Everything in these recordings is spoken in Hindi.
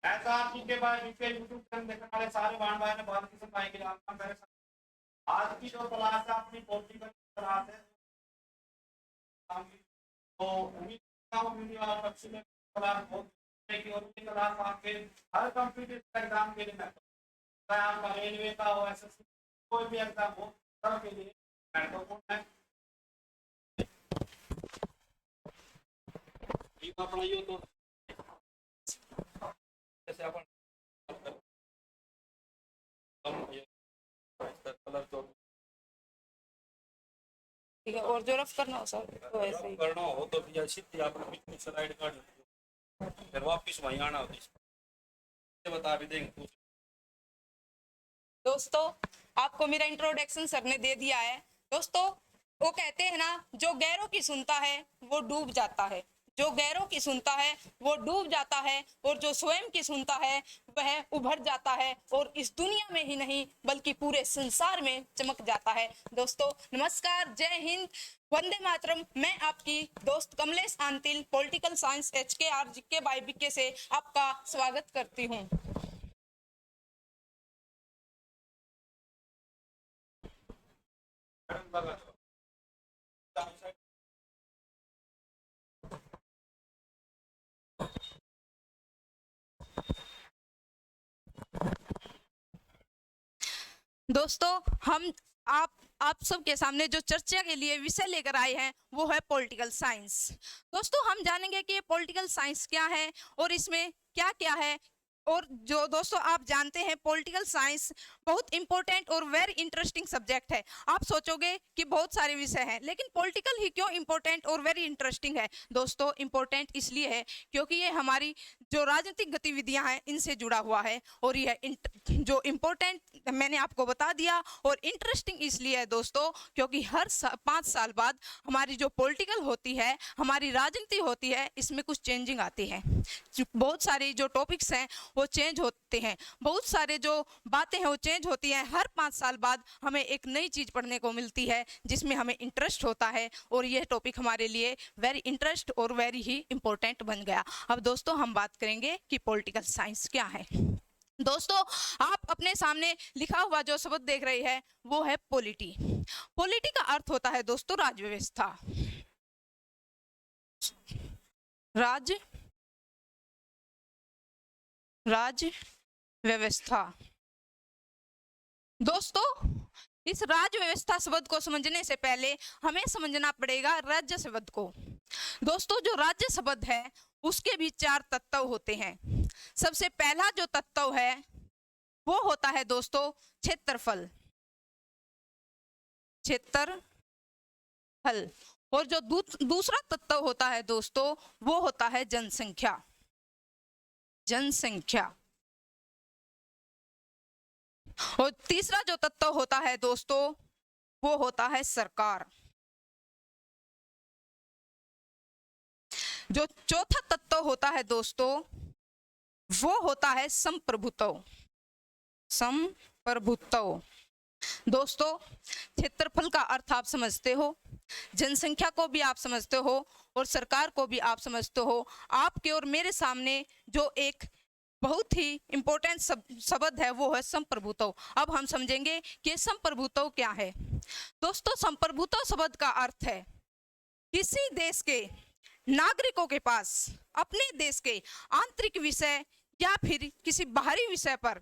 ऐसा आपके बाद यूट्यूब चैनल देखने वाले सारे बहन भाई ने बहुत किस्म पाएंगे। आज की जो क्लास है अपनी पॉलिटिकल क्लास है, तो उम्मीद करता हूँ वीडियो आप अच्छी में क्लास बहुत और क्लास आपके हर कॉम्पिटिटिव एग्जाम के लिए चाहे आपका रेलवे का हो, एसएससी कोई भी एग्जाम हो, सबके लिए महत्वपूर्ण है। अपना तो जैसे अपन कलर तो ठीक है, और जो रफ करना हो सर तो ऐसे ही करना हो तो भैया सीधी आपने बीच में स्लाइड काट लो, फिर वापस वहीं आना होती है, बता भी देंगे। दोस्तों आपको मेरा इंट्रोडक्शन सर ने दे दिया है। दोस्तों वो कहते हैं ना, जो गैरों की सुनता है वो डूब जाता है, जो गैरों की सुनता है वो डूब जाता है, और जो स्वयं की सुनता है वह उभर जाता है, और इस दुनिया में ही नहीं बल्कि पूरे संसार में चमक जाता है। दोस्तों नमस्कार, जय हिंद, वंदे मातरम। मैं आपकी दोस्त Kamlesh Antil political science HKR GK by BK से आपका स्वागत करती हूँ। दोस्तों हम आप सबके सामने जो चर्चा के लिए विषय लेकर आए हैं वो है पॉलिटिकल साइंस। दोस्तों हम जानेंगे कि पॉलिटिकल साइंस क्या है और इसमें क्या क्या है। और जो दोस्तों आप जानते हैं पॉलिटिकल साइंस बहुत इंपॉर्टेंट और वेरी इंटरेस्टिंग सब्जेक्ट है। आप सोचोगे कि बहुत सारे विषय हैं, लेकिन पॉलिटिकल ही क्यों इंपॉर्टेंट और वेरी इंटरेस्टिंग है? दोस्तों इंपॉर्टेंट इसलिए है क्योंकि ये हमारी जो राजनीतिक गतिविधियां हैं इनसे जुड़ा हुआ है, और यह जो इम्पोर्टेंट मैंने आपको बता दिया, और इंटरेस्टिंग इसलिए है दोस्तों क्योंकि हर 5 साल बाद हमारी जो पॉलिटिकल होती है, हमारी राजनीति होती है, इसमें कुछ चेंजिंग आती है। बहुत सारे जो टॉपिक्स हैं वो चेंज होते हैं, बहुत सारे जो बातें हैं वो चेंज होती हैं। हर 5 साल बाद हमें एक नई चीज़ पढ़ने को मिलती है जिसमें हमें इंटरेस्ट होता है, और यह टॉपिक हमारे लिए वेरी इंटरेस्ट और वेरी ही इम्पोर्टेंट बन गया। अब दोस्तों हम बात करेंगे कि पॉलिटिकल साइंस क्या है। दोस्तों आप अपने सामने लिखा हुआ जो शब्द देख रहे हैं वो है पॉलिटी। पॉलिटी का अर्थ होता है दोस्तों राज्य व्यवस्था, राज्य व्यवस्था। दोस्तों इस राज्य व्यवस्था शब्द को समझने से पहले हमें समझना पड़ेगा राज्य शब्द को। दोस्तों जो राज्य शब्द है उसके भी 4 तत्व होते हैं। सबसे पहला जो तत्व है वो होता है दोस्तों क्षेत्रफल, क्षेत्रफल। और जो दूसरा तत्व होता है दोस्तों वो होता है जनसंख्या, जनसंख्या। और तीसरा जो तत्व होता है दोस्तों वो होता है सरकार। जो चौथा तत्व होता है दोस्तों वो होता है संप्रभुत्व, संप्रभुत्व। दोस्तों क्षेत्रफल का अर्थ आप समझते हो, जनसंख्या को भी आप समझते हो, और सरकार को भी आप समझते हो। आपके और मेरे सामने जो एक बहुत ही इंपॉर्टेंट शब्द है वो है संप्रभुत्व। अब हम समझेंगे कि संप्रभुत्व क्या है। दोस्तों संप्रभुत्व शब्द का अर्थ है किसी देश के नागरिकों के पास अपने देश के आंतरिक विषय या फिर किसी बाहरी विषय पर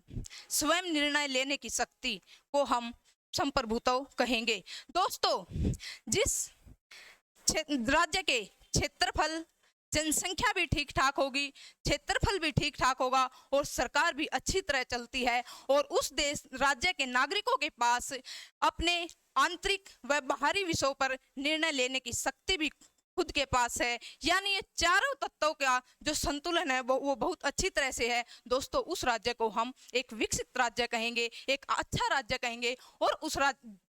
स्वयं निर्णय लेने की शक्ति को हम संप्रभुत्व कहेंगे। दोस्तों जिस राज्य के क्षेत्रफल, जनसंख्या भी ठीक ठाक होगी, क्षेत्रफल भी ठीक ठाक होगा, और सरकार भी अच्छी तरह चलती है, और उस देश राज्य के नागरिकों के पास अपने आंतरिक व बाहरी विषयों पर निर्णय लेने की शक्ति भी खुद के पास है, यानी ये चारों तत्वों का जो संतुलन है वो बहुत अच्छी तरह से है। दोस्तों उस राज्य को हम एक विकसित राज्य कहेंगे, एक अच्छा राज्य कहेंगे, और उस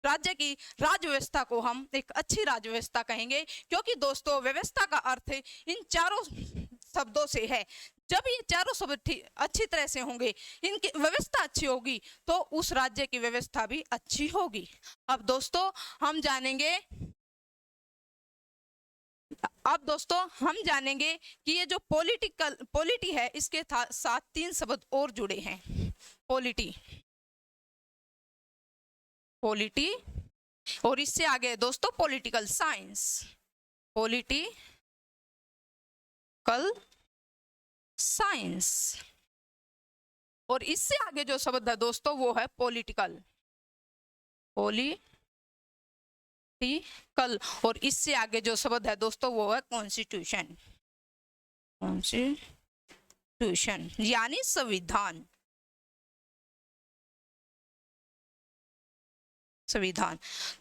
राज्य की राज्य व्यवस्था को हम एक अच्छी राज्य व्यवस्था कहेंगे, क्योंकि दोस्तों व्यवस्था का अर्थ इन चारों शब्दों से है। जब ये चारों शब्द अच्छी तरह से होंगे, इनकी व्यवस्था अच्छी होगी, तो उस राज्य की व्यवस्था भी अच्छी होगी। अब दोस्तों हम जानेंगे अब दोस्तों हम जानेंगे कि ये जो पॉलिटी है, इसके साथ 3 शब्द और जुड़े हैं। पॉलिटी और इससे आगे दोस्तों पॉलिटिकल साइंस, पॉलिटिकल साइंस, और इससे आगे जो शब्द है दोस्तों वो है पॉलिटिकल, और इससे आगे जो शब्द है दोस्तों वो है कॉन्स्टिट्यूशन, यानी संविधान।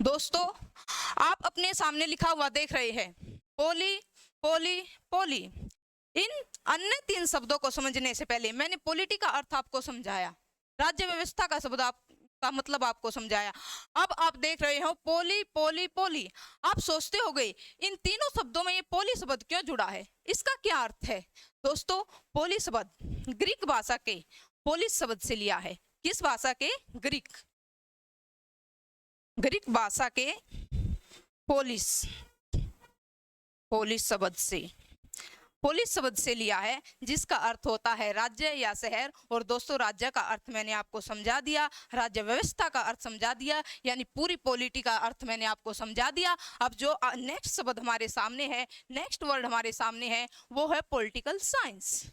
दोस्तों आप अपने सामने लिखा हुआ देख रहे हैं पोली। इन अन्य 3 शब्दों को समझने से पहले मैंने पॉलिटी का अर्थ आपको समझाया, राज्य व्यवस्था का शब्द का मतलब आपको समझाया। अब आप देख रहे हो पोली। आप सोचते होंगे इन तीनों शब्दों में ये पोली शब्द क्यों जुड़ा है, इसका क्या अर्थ है? दोस्तों पोली शब्द ग्रीक भाषा के पोलिस शब्द से लिया है। किस भाषा के? ग्रीक भाषा के पोलिस शब्द से लिया है, जिसका अर्थ होता है राज्य या शहर। और दोस्तों राज्य का अर्थ मैंने आपको समझा दिया, राज्य व्यवस्था का अर्थ समझा दिया, यानी पूरी पॉलिटी का अर्थ मैंने आपको समझा दिया। अब जो नेक्स्ट शब्द हमारे सामने है, नेक्स्ट वर्ड हमारे सामने है, वो है पॉलिटिकल साइंस।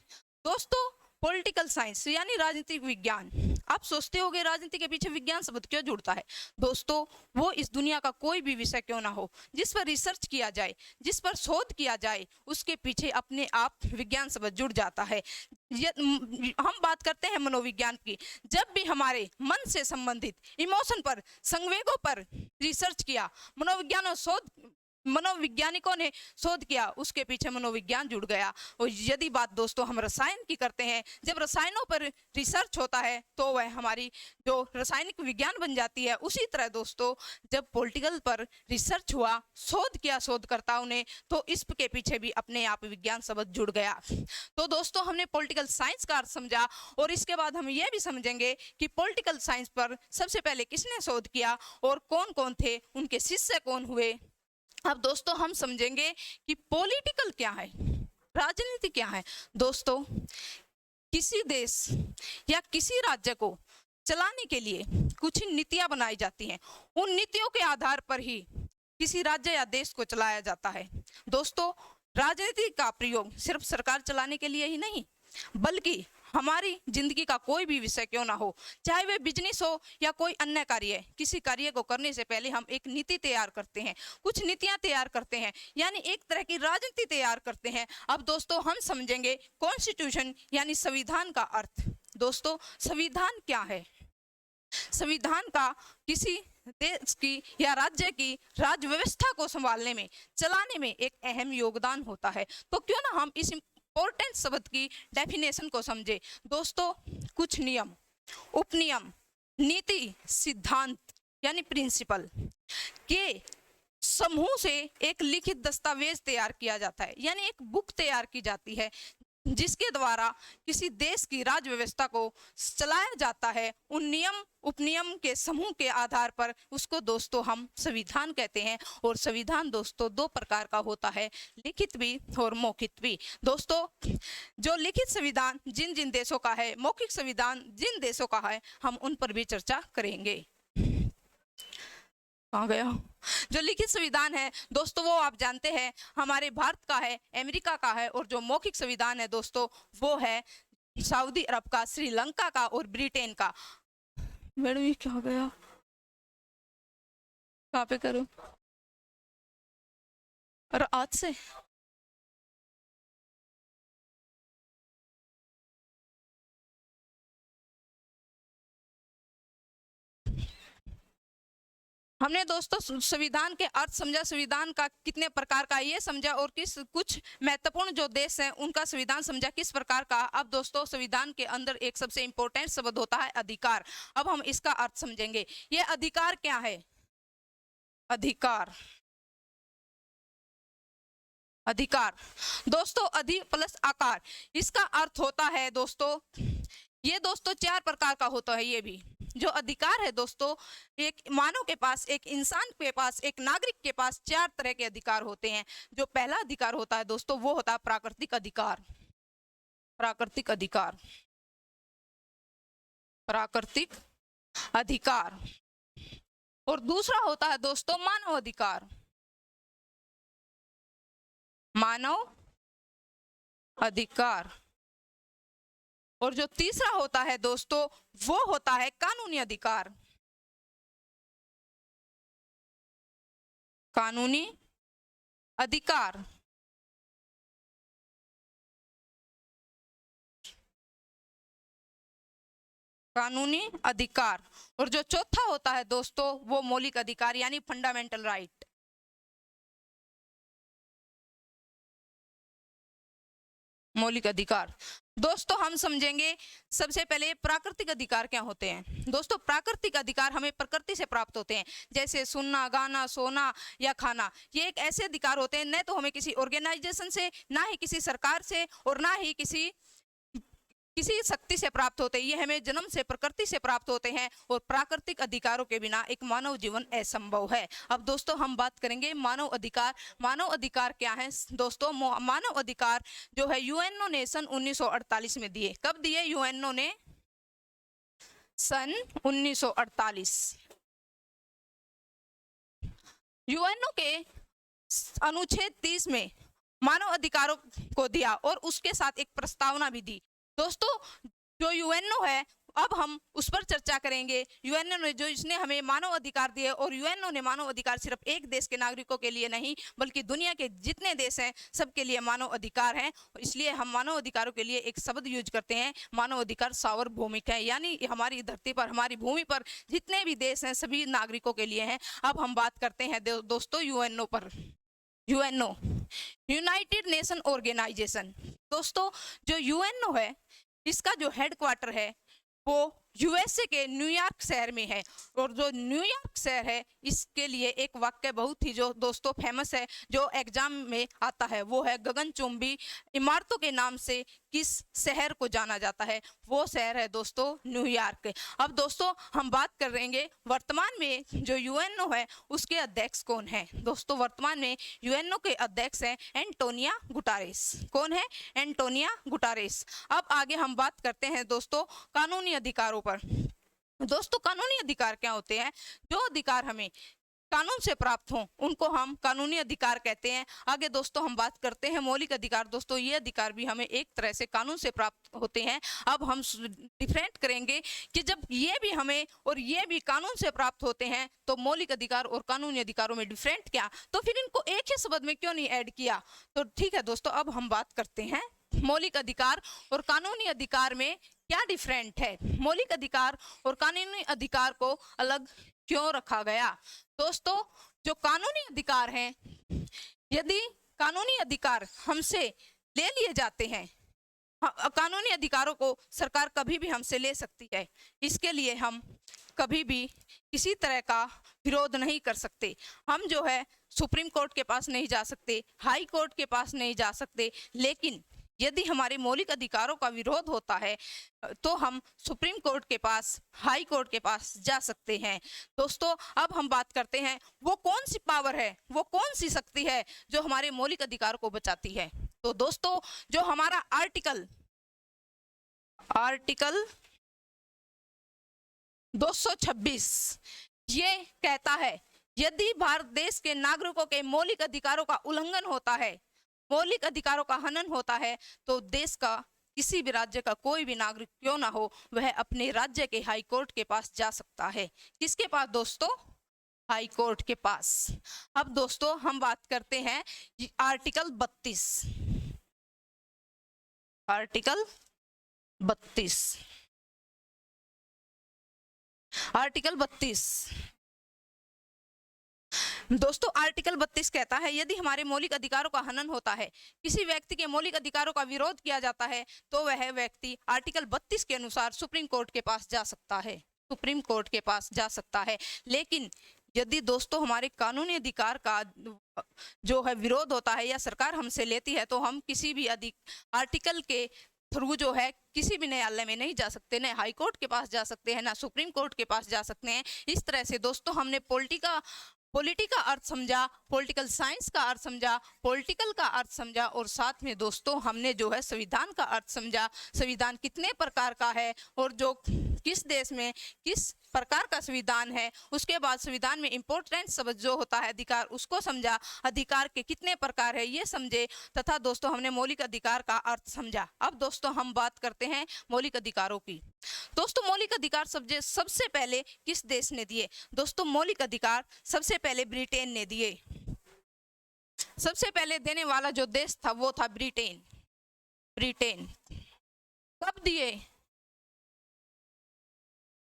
दोस्तों पॉलिटिकल साइंस यानी राजनीतिक विज्ञान। आप सोचते होंगे राजनीति के पीछे विज्ञान शब्द क्यों जुड़ता है? दोस्तों वो इस दुनिया का कोई भी विषय क्यों ना हो, जिस पर रिसर्च किया जाए, जिस पर शोध किया जाए, उसके पीछे अपने आप विज्ञान शब्द जुड़ जाता है। हम बात करते हैं मनोविज्ञान की। जब भी हमारे मन से संबंधित इमोशन पर, संवेगों पर रिसर्च किया, मनोवैज्ञानिकों ने शोध किया, उसके पीछे मनोविज्ञान जुड़ गया। और यदि बात दोस्तों हम रसायन की करते हैं, जब रसायनों पर रिसर्च होता है तो वह हमारी जो रासायनिक विज्ञान बन जाती है। उसी तरह दोस्तों जब पॉलिटिकल पर रिसर्च हुआ, शोध किया शोधकर्ताओं ने, तो इसके पीछे भी अपने आप विज्ञान शब्द जुड़ गया। तो दोस्तों हमने पॉलिटिकल साइंस का अर्थ समझा, और इसके बाद हम ये भी समझेंगे कि पॉलिटिकल साइंस पर सबसे पहले किसने शोध किया और कौन कौन थे, उनके शिष्य कौन हुए। अब दोस्तों हम समझेंगे कि पॉलिटिकल क्या है, राजनीति क्या है। दोस्तों किसी देश या किसी राज्य को चलाने के लिए कुछ नीतियां बनाई जाती हैं, उन नीतियों के आधार पर ही किसी राज्य या देश को चलाया जाता है। दोस्तों राजनीति का प्रयोग सिर्फ सरकार चलाने के लिए ही नहीं, बल्कि हमारी जिंदगी का कोई भी विषय क्यों ना हो, चाहे वह बिजनेस हो या कोई अन्य कार्य, किसी कार्य को करने से पहले हम एक नीति तैयार करते हैं, कुछ नीतियां तैयार करते हैं, यानी एक तरह की राजनीति तैयार करते हैं। अब दोस्तों हम समझेंगे कॉन्स्टिट्यूशन यानी संविधान का अर्थ। दोस्तों संविधान क्या है? संविधान का किसी देश की या राज्य की राज्य व्यवस्था को संभालने में, चलाने में एक अहम योगदान होता है। तो क्यों ना हम इस इंपॉर्टेंट शब्द की डेफिनेशन को समझे। दोस्तों कुछ नियम, उपनियम, नीति, सिद्धांत यानी प्रिंसिपल के समूह से एक लिखित दस्तावेज तैयार किया जाता है, यानी एक बुक तैयार की जाती है, जिसके द्वारा किसी देश की राज्य व्यवस्था को चलाया जाता है। उन नियम उपनियम के समूह के आधार पर उसको दोस्तों हम संविधान कहते हैं। और संविधान दोस्तों 2 प्रकार का होता है, लिखित भी और मौखिक भी। दोस्तों जो लिखित संविधान जिन जिन देशों का है, मौखिक संविधान जिन देशों का है, हम उन पर भी चर्चा करेंगे। कहाँ गया? जो लिखित संविधान है दोस्तों वो आप जानते हैं हमारे भारत का है, अमेरिका का है। और जो मौखिक संविधान है दोस्तों वो है सऊदी अरब का, श्रीलंका का और ब्रिटेन का। मैडम ये क्या गया? कहाँ पे करूं? और आज से हमने दोस्तों संविधान के अर्थ समझा, संविधान का कितने प्रकार का ये समझा, और कुछ महत्वपूर्ण जो देश हैं उनका संविधान समझा किस प्रकार का। अब दोस्तों संविधान के अंदर एक सबसे इंपॉर्टेंट शब्द होता है अधिकार। अब हम इसका अर्थ समझेंगे। ये अधिकार क्या है? अधिकार दोस्तों अधि प्लस आकार, इसका अर्थ होता है दोस्तों, ये दोस्तों 4 प्रकार का होता है। ये भी जो अधिकार है दोस्तों, एक मानव के पास, एक इंसान के पास, एक नागरिक के पास 4 तरह के अधिकार होते हैं। जो पहला अधिकार होता है दोस्तों, वो होता है प्राकृतिक अधिकार। प्राकृतिक अधिकार, प्राकृतिक अधिकार। और दूसरा होता है दोस्तों मानव अधिकार, मानव अधिकार। और जो तीसरा होता है दोस्तों, वो होता है कानूनी अधिकार, कानूनी अधिकार। कानूनी अधिकार। और जो चौथा होता है दोस्तों, वो मौलिक अधिकार यानी फंडामेंटल राइट। मौलिक अधिकार। दोस्तों हम समझेंगे सबसे पहले प्राकृतिक अधिकार क्या होते हैं। दोस्तों प्राकृतिक अधिकार हमें प्रकृति से प्राप्त होते हैं, जैसे सुनना, गाना, सोना या खाना। ये एक ऐसे अधिकार होते हैं, न तो हमें किसी ऑर्गेनाइजेशन से, ना ही किसी सरकार से, और ना ही किसी शक्ति से प्राप्त होते हैं। ये हमें जन्म से, प्रकृति से प्राप्त होते हैं। और प्राकृतिक अधिकारों के बिना एक मानव जीवन असंभव है। अब दोस्तों हम बात करेंगे मानव अधिकार। मानव अधिकार क्या है दोस्तों? मानव अधिकार जो है यूएनओ ने सन 1948 में दिए। कब दिए यूएनओ ने? सन 1948। यूएनओ के अनुच्छेद 30 में मानव अधिकारों को दिया और उसके साथ एक प्रस्तावना भी दी। दोस्तों जो यूएनओ है, अब हम उस पर चर्चा करेंगे। यूएनओ ने जो इसने हमें मानव अधिकार दिए, और यूएनओ ने मानव अधिकार सिर्फ एक देश के नागरिकों के लिए नहीं, बल्कि दुनिया के जितने देश हैं सबके लिए मानव अधिकार हैं। इसलिए हम मानव अधिकारों के लिए एक शब्द यूज करते हैं, मानव अधिकार सार्वभौमिक है, यानी हमारी धरती पर, हमारी भूमि पर जितने भी देश हैं सभी नागरिकों के लिए हैं। अब हम बात करते हैं दोस्तों यूएनओ पर। UNO, united nation organization. दोस्तों जो यूएनओ है, इसका जो हेडक्वार्टर है वो यूएसए के न्यूयॉर्क शहर में है। और जो न्यूयॉर्क शहर है, इसके लिए एक वाक्य बहुत ही जो दोस्तों फेमस है, जो एग्जाम में आता है, वो है गगनचुंबी इमारतों के नाम से किस शहर को जाना जाता है? वो शहर है दोस्तों न्यूयॉर्क। अब दोस्तों हम बात करेंगे वर्तमान में जो यूएनओ है उसके अध्यक्ष कौन है। दोस्तों वर्तमान में यूएनओ के अध्यक्ष हैं एंटोनियो गुटेरेस। कौन है? Antonio Guterres. अब आगे हम बात करते हैं दोस्तों कानूनी अधिकारों पर। दोस्तों कानूनी अधिकार क्या होते हैं? जो अधिकार हमें कानून से प्राप्त हो उनको हम कानूनी अधिकार कहते हैं। आगे दोस्तों हम बात करते हैं मौलिक अधिकार। दोस्तों ये अधिकार भी हमें एक तरह से कानून से प्राप्त होते हैं। अब हम डिफरेंट करेंगे कि जब ये भी हमें और ये भी कानून से प्राप्त होते हैं तो मौलिक अधिकार और कानूनी अधिकारों में डिफरेंट क्या, तो फिर इनको एक ही शब्द में क्यों नहीं ऐड किया? तो ठीक है दोस्तों, अब हम बात करते हैं मौलिक अधिकार और कानूनी अधिकार में क्या डिफरेंट है। मौलिक अधिकार और कानूनी अधिकार को अलग क्यों रखा गया? दोस्तों जो कानूनी अधिकार हैं, यदि कानूनी अधिकार हमसे ले लिए जाते हैं, कानूनी अधिकारों को सरकार कभी भी हमसे ले सकती है। इसके लिए हम कभी भी किसी तरह का विरोध नहीं कर सकते। हम जो है सुप्रीम कोर्ट के पास नहीं जा सकते, हाई कोर्ट के पास नहीं जा सकते। लेकिन यदि हमारे मौलिक अधिकारों का विरोध होता है तो हम सुप्रीम कोर्ट के पास, हाई कोर्ट के पास जा सकते हैं। दोस्तों अब हम बात करते हैं वो कौन सी पावर है, वो कौन सी शक्ति है जो हमारे मौलिक अधिकारों को बचाती है। तो दोस्तों जो हमारा आर्टिकल 226 ये कहता है, यदि भारत देश के नागरिकों के मौलिक अधिकारों का उल्लंघन होता है, मौलिक अधिकारों का हनन होता है, तो देश का किसी भी राज्य का कोई भी नागरिक क्यों ना हो, वह अपने राज्य के हाई कोर्ट के पास जा सकता है। किसके पास दोस्तों? हाई कोर्ट के पास। अब दोस्तों हम बात करते हैं आर्टिकल 32। आर्टिकल 32, आर्टिकल 32 दोस्तों आर्टिकल 32 कहता है, यदि हमारे मौलिक अधिकारों का हनन होता है, किसी व्यक्ति के मौलिक अधिकारों का विरोध किया जाता है, तो वह व्यक्ति आर्टिकल 32 के अनुसार सुप्रीम कोर्ट के पास जा सकता है, सुप्रीम कोर्ट के पास जा सकता है। लेकिन यदि दोस्तों हमारे कानूनी अधिकार का जो है विरोध होता है या सरकार हमसे लेती है, तो हम किसी भी आर्टिकल के थ्रू जो है किसी भी न्यायालय में नहीं जा सकते, न हाई कोर्ट के पास जा सकते हैं, ना सुप्रीम कोर्ट के पास जा सकते हैं। इस तरह से दोस्तों हमने पॉलिटी का अर्थ समझा, पॉलिटिकल साइंस का अर्थ समझा, पॉलिटिकल का अर्थ समझा, और साथ में दोस्तों हमने जो है संविधान का अर्थ समझा, संविधान कितने प्रकार का है और जो किस देश में किस प्रकार का संविधान है। उसके बाद संविधान में इंपॉर्टेंट शब्द जो होता है अधिकार, उसको समझा, अधिकार के कितने प्रकार है ये समझे, तथा दोस्तों हमने मौलिक अधिकार का अर्थ समझा। अब दोस्तों हम बात करते हैं मौलिक अधिकारों की। दोस्तों मौलिक अधिकार सबसे पहले किस देश ने दिए? दोस्तों मौलिक अधिकार सबसे पहले ब्रिटेन ने दिए। सबसे पहले देने वाला जो देश था वो था ब्रिटेन। ब्रिटेन कब दिए?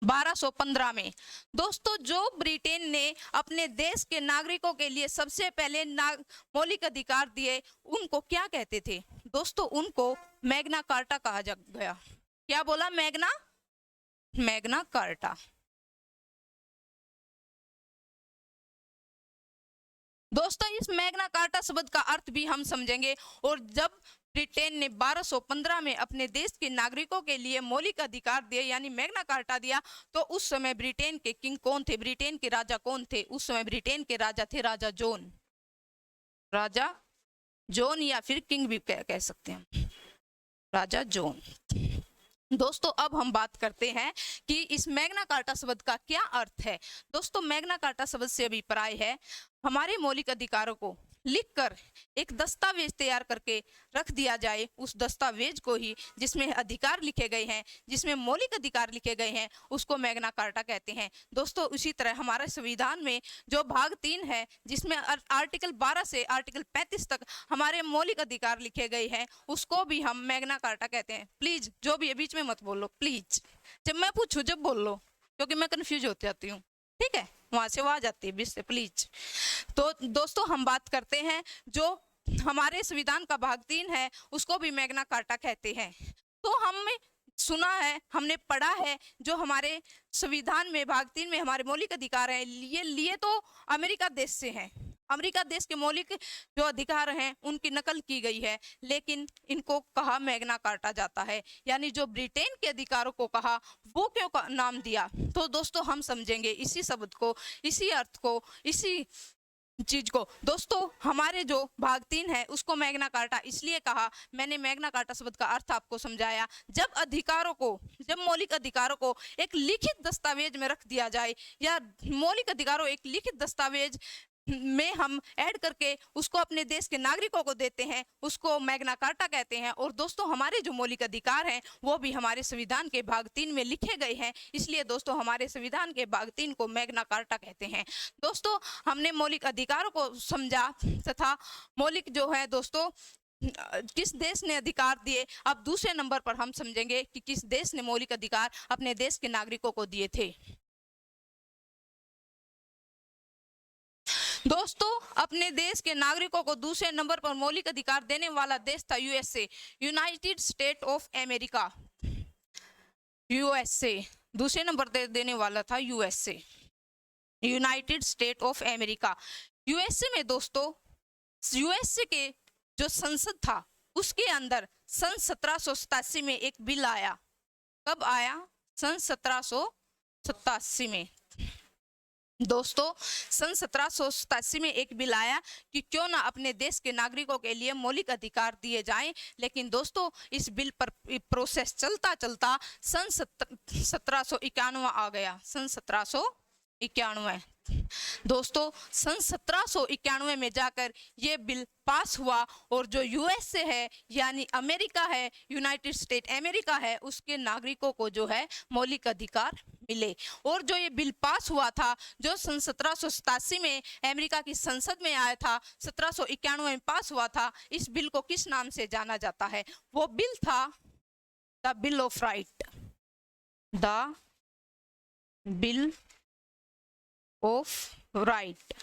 1215 में। दोस्तों जो ब्रिटेन ने अपने देश के नागरिकों के लिए सबसे पहले मौलिक अधिकार दिए, उनको क्या कहते थे? दोस्तों उनको मैग्ना कार्टा कहा गया। क्या बोला? Magna carta. दोस्तों इस मैग्ना कार्टा शब्द का अर्थ भी हम समझेंगे। और जब ब्रिटेन ने 1215 में अपने देश के नागरिकों के लिए मौलिक अधिकार दिए यानी मैग्ना कार्टा दिया, तो उस समय ब्रिटेन के किंग कौन थे? ब्रिटेन के राजा कौन थे? उस समय ब्रिटेन के राजा थे राजा जॉन। राजा जॉन या फिर किंग भी कह सकते हैं, राजा जॉन। दोस्तों अब हम बात करते हैं कि इस मैग्ना कार्टा शब्द का क्या अर्थ है। दोस्तों मैग्ना कार्टा शब्द से अभिप्राय है हमारे मौलिक अधिकारों को लिखकर एक दस्तावेज तैयार करके रख दिया जाए। उस दस्तावेज को ही जिसमें अधिकार लिखे गए हैं, जिसमें मौलिक अधिकार लिखे गए हैं, उसको मैग्ना कार्टा कहते हैं। दोस्तों उसी तरह हमारे संविधान में जो भाग 3 है, जिसमें आर्टिकल 12 से आर्टिकल 35 तक हमारे मौलिक अधिकार लिखे गए हैं, उसको भी हम मैग्ना कार्टा कहते हैं। प्लीज जो भी है बीच में मत बोलो, प्लीज जब मैं पूछूं जब बोल लो, क्योंकि मैं कंफ्यूज हो जाती हूँ। ठीक है, वहां से आ जाती है बीच से, प्लीज। तो दोस्तों हम बात करते हैं जो हमारे संविधान का भाग 3 है, उसको भी मैग्ना कार्टा कहते हैं। तो हमने सुना है, हमने पढ़ा है, जो हमारे संविधान में भाग 3 में हमारे मौलिक अधिकार हैं, ये लिए तो अमेरिका देश से हैं। अमेरिका देश के मौलिक जो अधिकार हैं उनकी नकल की गई है, लेकिन इनको कहा मैग्ना कार्टा जाता है। यानी जो ब्रिटेन के अधिकारों को कहा, वो क्यों नाम दिया? तो दोस्तों हम समझेंगे इसी शब्द को, इसी अर्थ को, इसी चीज को। दोस्तों हमारे जो भाग 3 है उसको मैग्ना कार्टा इसलिए कहा, मैंने मैग्ना कार्टा शब्द का अर्थ आपको समझाया। जब मौलिक अधिकारों को एक लिखित दस्तावेज में रख दिया जाए, या मौलिक अधिकारों एक लिखित दस्तावेज में हम ऐड करके उसको अपने देश के नागरिकों को देते हैं, उसको मैग्ना कार्टा कहते हैं। और दोस्तों हमारे जो मौलिक अधिकार हैं वो भी हमारे संविधान के भाग 3 में लिखे गए हैं, इसलिए दोस्तों हमारे संविधान के भाग 3 को मैग्ना कार्टा कहते हैं। दोस्तों हमने मौलिक अधिकारों को समझा, तथा मौलिक जो है दोस्तों किस देश ने अधिकार दिए। अब दूसरे नंबर पर हम समझेंगे कि किस देश ने मौलिक अधिकार अपने देश के नागरिकों को दिए थे। दोस्तों अपने देश के नागरिकों को दूसरे नंबर पर मौलिक अधिकार देने वाला देश था USA, United state of America. USA दूसरे नंबर देने वाला था USA, United state of America. USA में दोस्तों यूएसए के जो संसद था उसके अंदर सन 1787 में एक बिल आया। कब आया? सन 1787 में। दोस्तों सन 1787 में एक बिल आया कि क्यों ना अपने देश के नागरिकों के लिए मौलिक अधिकार दिए जाएं। लेकिन दोस्तों इस बिल पर प्रोसेस चलता चलता सन 1791 आ गया। सन 1791 दोस्तों सन 1791 में जाकर ये बिल पास हुआ, और जो यूएसए है यानी अमेरिका है, यूनाइटेड स्टेट अमेरिका है, उसके नागरिकों को जो है मौलिक अधिकार मिले। और जो ये बिल पास हुआ था, जो सन 1787 में अमेरिका की संसद में आया था, 1791 में पास हुआ था, इस बिल को किस नाम से जाना जाता है? वो बिल था the bill of right. The bill of right.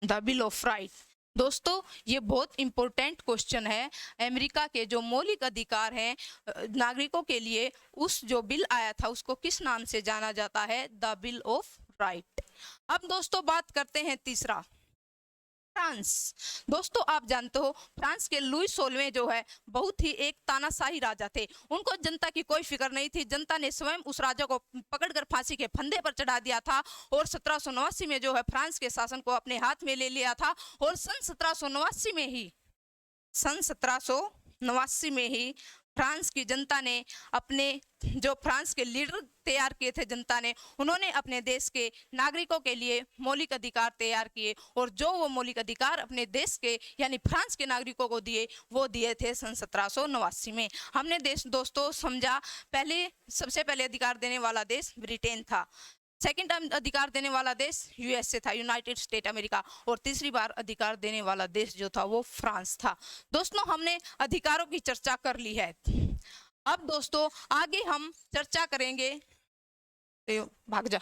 The bill of right. दोस्तों ये बहुत इंपॉर्टेंट क्वेश्चन है। अमेरिका के जो मौलिक अधिकार हैं नागरिकों के लिए, उस जो बिल आया था उसको किस नाम से जाना जाता है? The bill of right. अब दोस्तों बात करते हैं तीसरा फ्रांस। दोस्तों आप जानते हो फ्रांस के लुई 16वें जो है बहुत ही एक तानाशाही राजा थे। उनको जनता की कोई फिक्र नहीं थी। जनता ने स्वयं उस राजा को पकड़कर फांसी के फंदे पर चढ़ा दिया था और 1789 में जो है फ्रांस के शासन को अपने हाथ में ले लिया था। और सन 1789 में ही फ्रांस की जनता ने अपने जो फ्रांस के लीडर तैयार किए थे जनता ने, उन्होंने अपने देश के नागरिकों के लिए मौलिक अधिकार तैयार किए और जो वो मौलिक अधिकार अपने देश के यानी फ्रांस के नागरिकों को दिए वो दिए थे सन 1789 में। हमने देश दोस्तों समझा पहले सबसे पहले अधिकार देने वाला देश ब्रिटेन था, सेकेंड टाइम अधिकार देने वाला देश यूएसए था, यूनाइटेड स्टेट अमेरिका, और तीसरी बार अधिकार देने वाला देश जो था वो फ्रांस था। दोस्तों हमने अधिकारों की चर्चा कर ली है। अब दोस्तों आगे हम चर्चा करेंगे, भाग जा,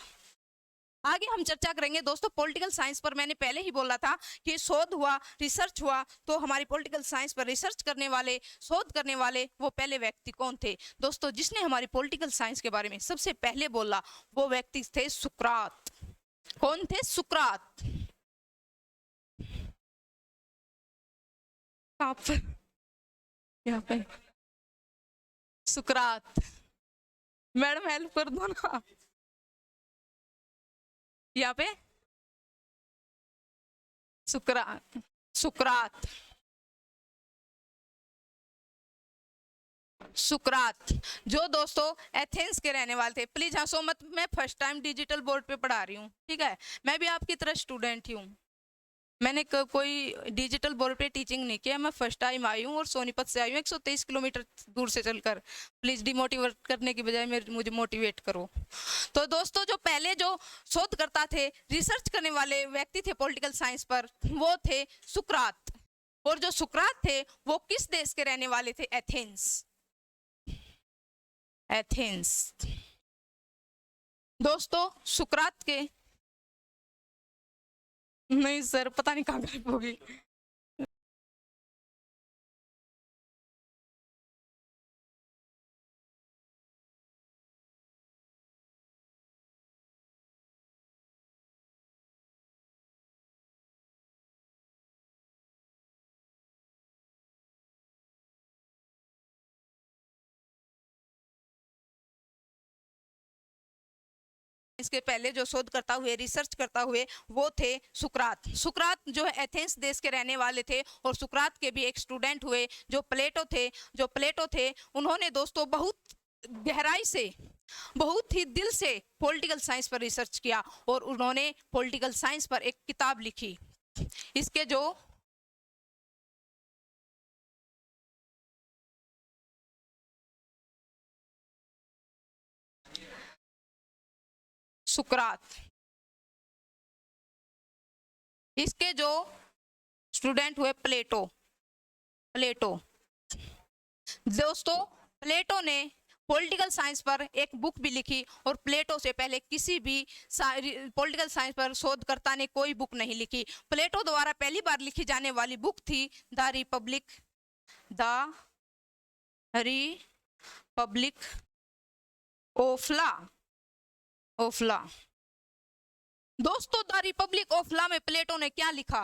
आगे हम चर्चा करेंगे दोस्तों पॉलिटिकल साइंस पर। मैंने पहले ही बोला था कि शोध हुआ, रिसर्च हुआ, तो हमारी पॉलिटिकल साइंस पर रिसर्च करने वाले, शोध करने वाले वो पहले व्यक्ति कौन थे दोस्तों? जिसने हमारी पॉलिटिकल साइंस के बारे में सबसे पहले बोला वो व्यक्ति थे सुकरात। कौन थे? सुकरात। यहाँ पे सुकरात, मैडम हेल्प कर दो ना, यहाँ पे सुकरात। सुकरात जो दोस्तों एथेंस के रहने वाले थे। प्लीज हंसो मत, मैं फर्स्ट टाइम डिजिटल बोर्ड पे पढ़ा रही हूँ, ठीक है? मैं भी आपकी तरह स्टूडेंट ही हूँ, मैंने कोई डिजिटल बोर्ड पे टीचिंग नहीं किया, मैं फर्स्ट टाइम आई हूँ और सोनीपत से आई हूँ 123 किलोमीटर दूर से चलकर। प्लीज डिमोटिवेट करने की बजाय मुझे मोटिवेट करो। तो दोस्तों जो पहले जो शोधकर्ता थे, रिसर्च करने वाले व्यक्ति थे पॉलिटिकल साइंस पर, वो थे सुकरात। और जो सुकरात थे वो किस देश के रहने वाले थे? एथेंस। एथेंस। दोस्तों सुकरात के, नहीं सर पता नहीं कहाँ गायब होगी। इसके पहले जो शोधकर्ता हुए, रिसर्च करता हुए, वो थे सुकरात। सुकरात जो है एथेंस देश के रहने वाले थे और सुकरात के भी एक स्टूडेंट हुए जो प्लेटो थे। उन्होंने दोस्तों बहुत गहराई से, बहुत ही दिल से पॉलिटिकल साइंस पर रिसर्च किया और उन्होंने पॉलिटिकल साइंस पर एक किताब लिखी। इसके जो सुकरात, इसके जो स्टूडेंट हुए प्लेटो। दोस्तों प्लेटो ने पॉलिटिकल साइंस पर एक बुक भी लिखी और प्लेटो से पहले किसी भी पॉलिटिकल साइंस पर शोधकर्ता ने कोई बुक नहीं लिखी। प्लेटो द्वारा पहली बार लिखी जाने वाली बुक थी द रिपब्लिक ऑफ लॉ। दोस्तों द रिपब्लिक ऑफ लॉ में प्लेटो ने क्या लिखा?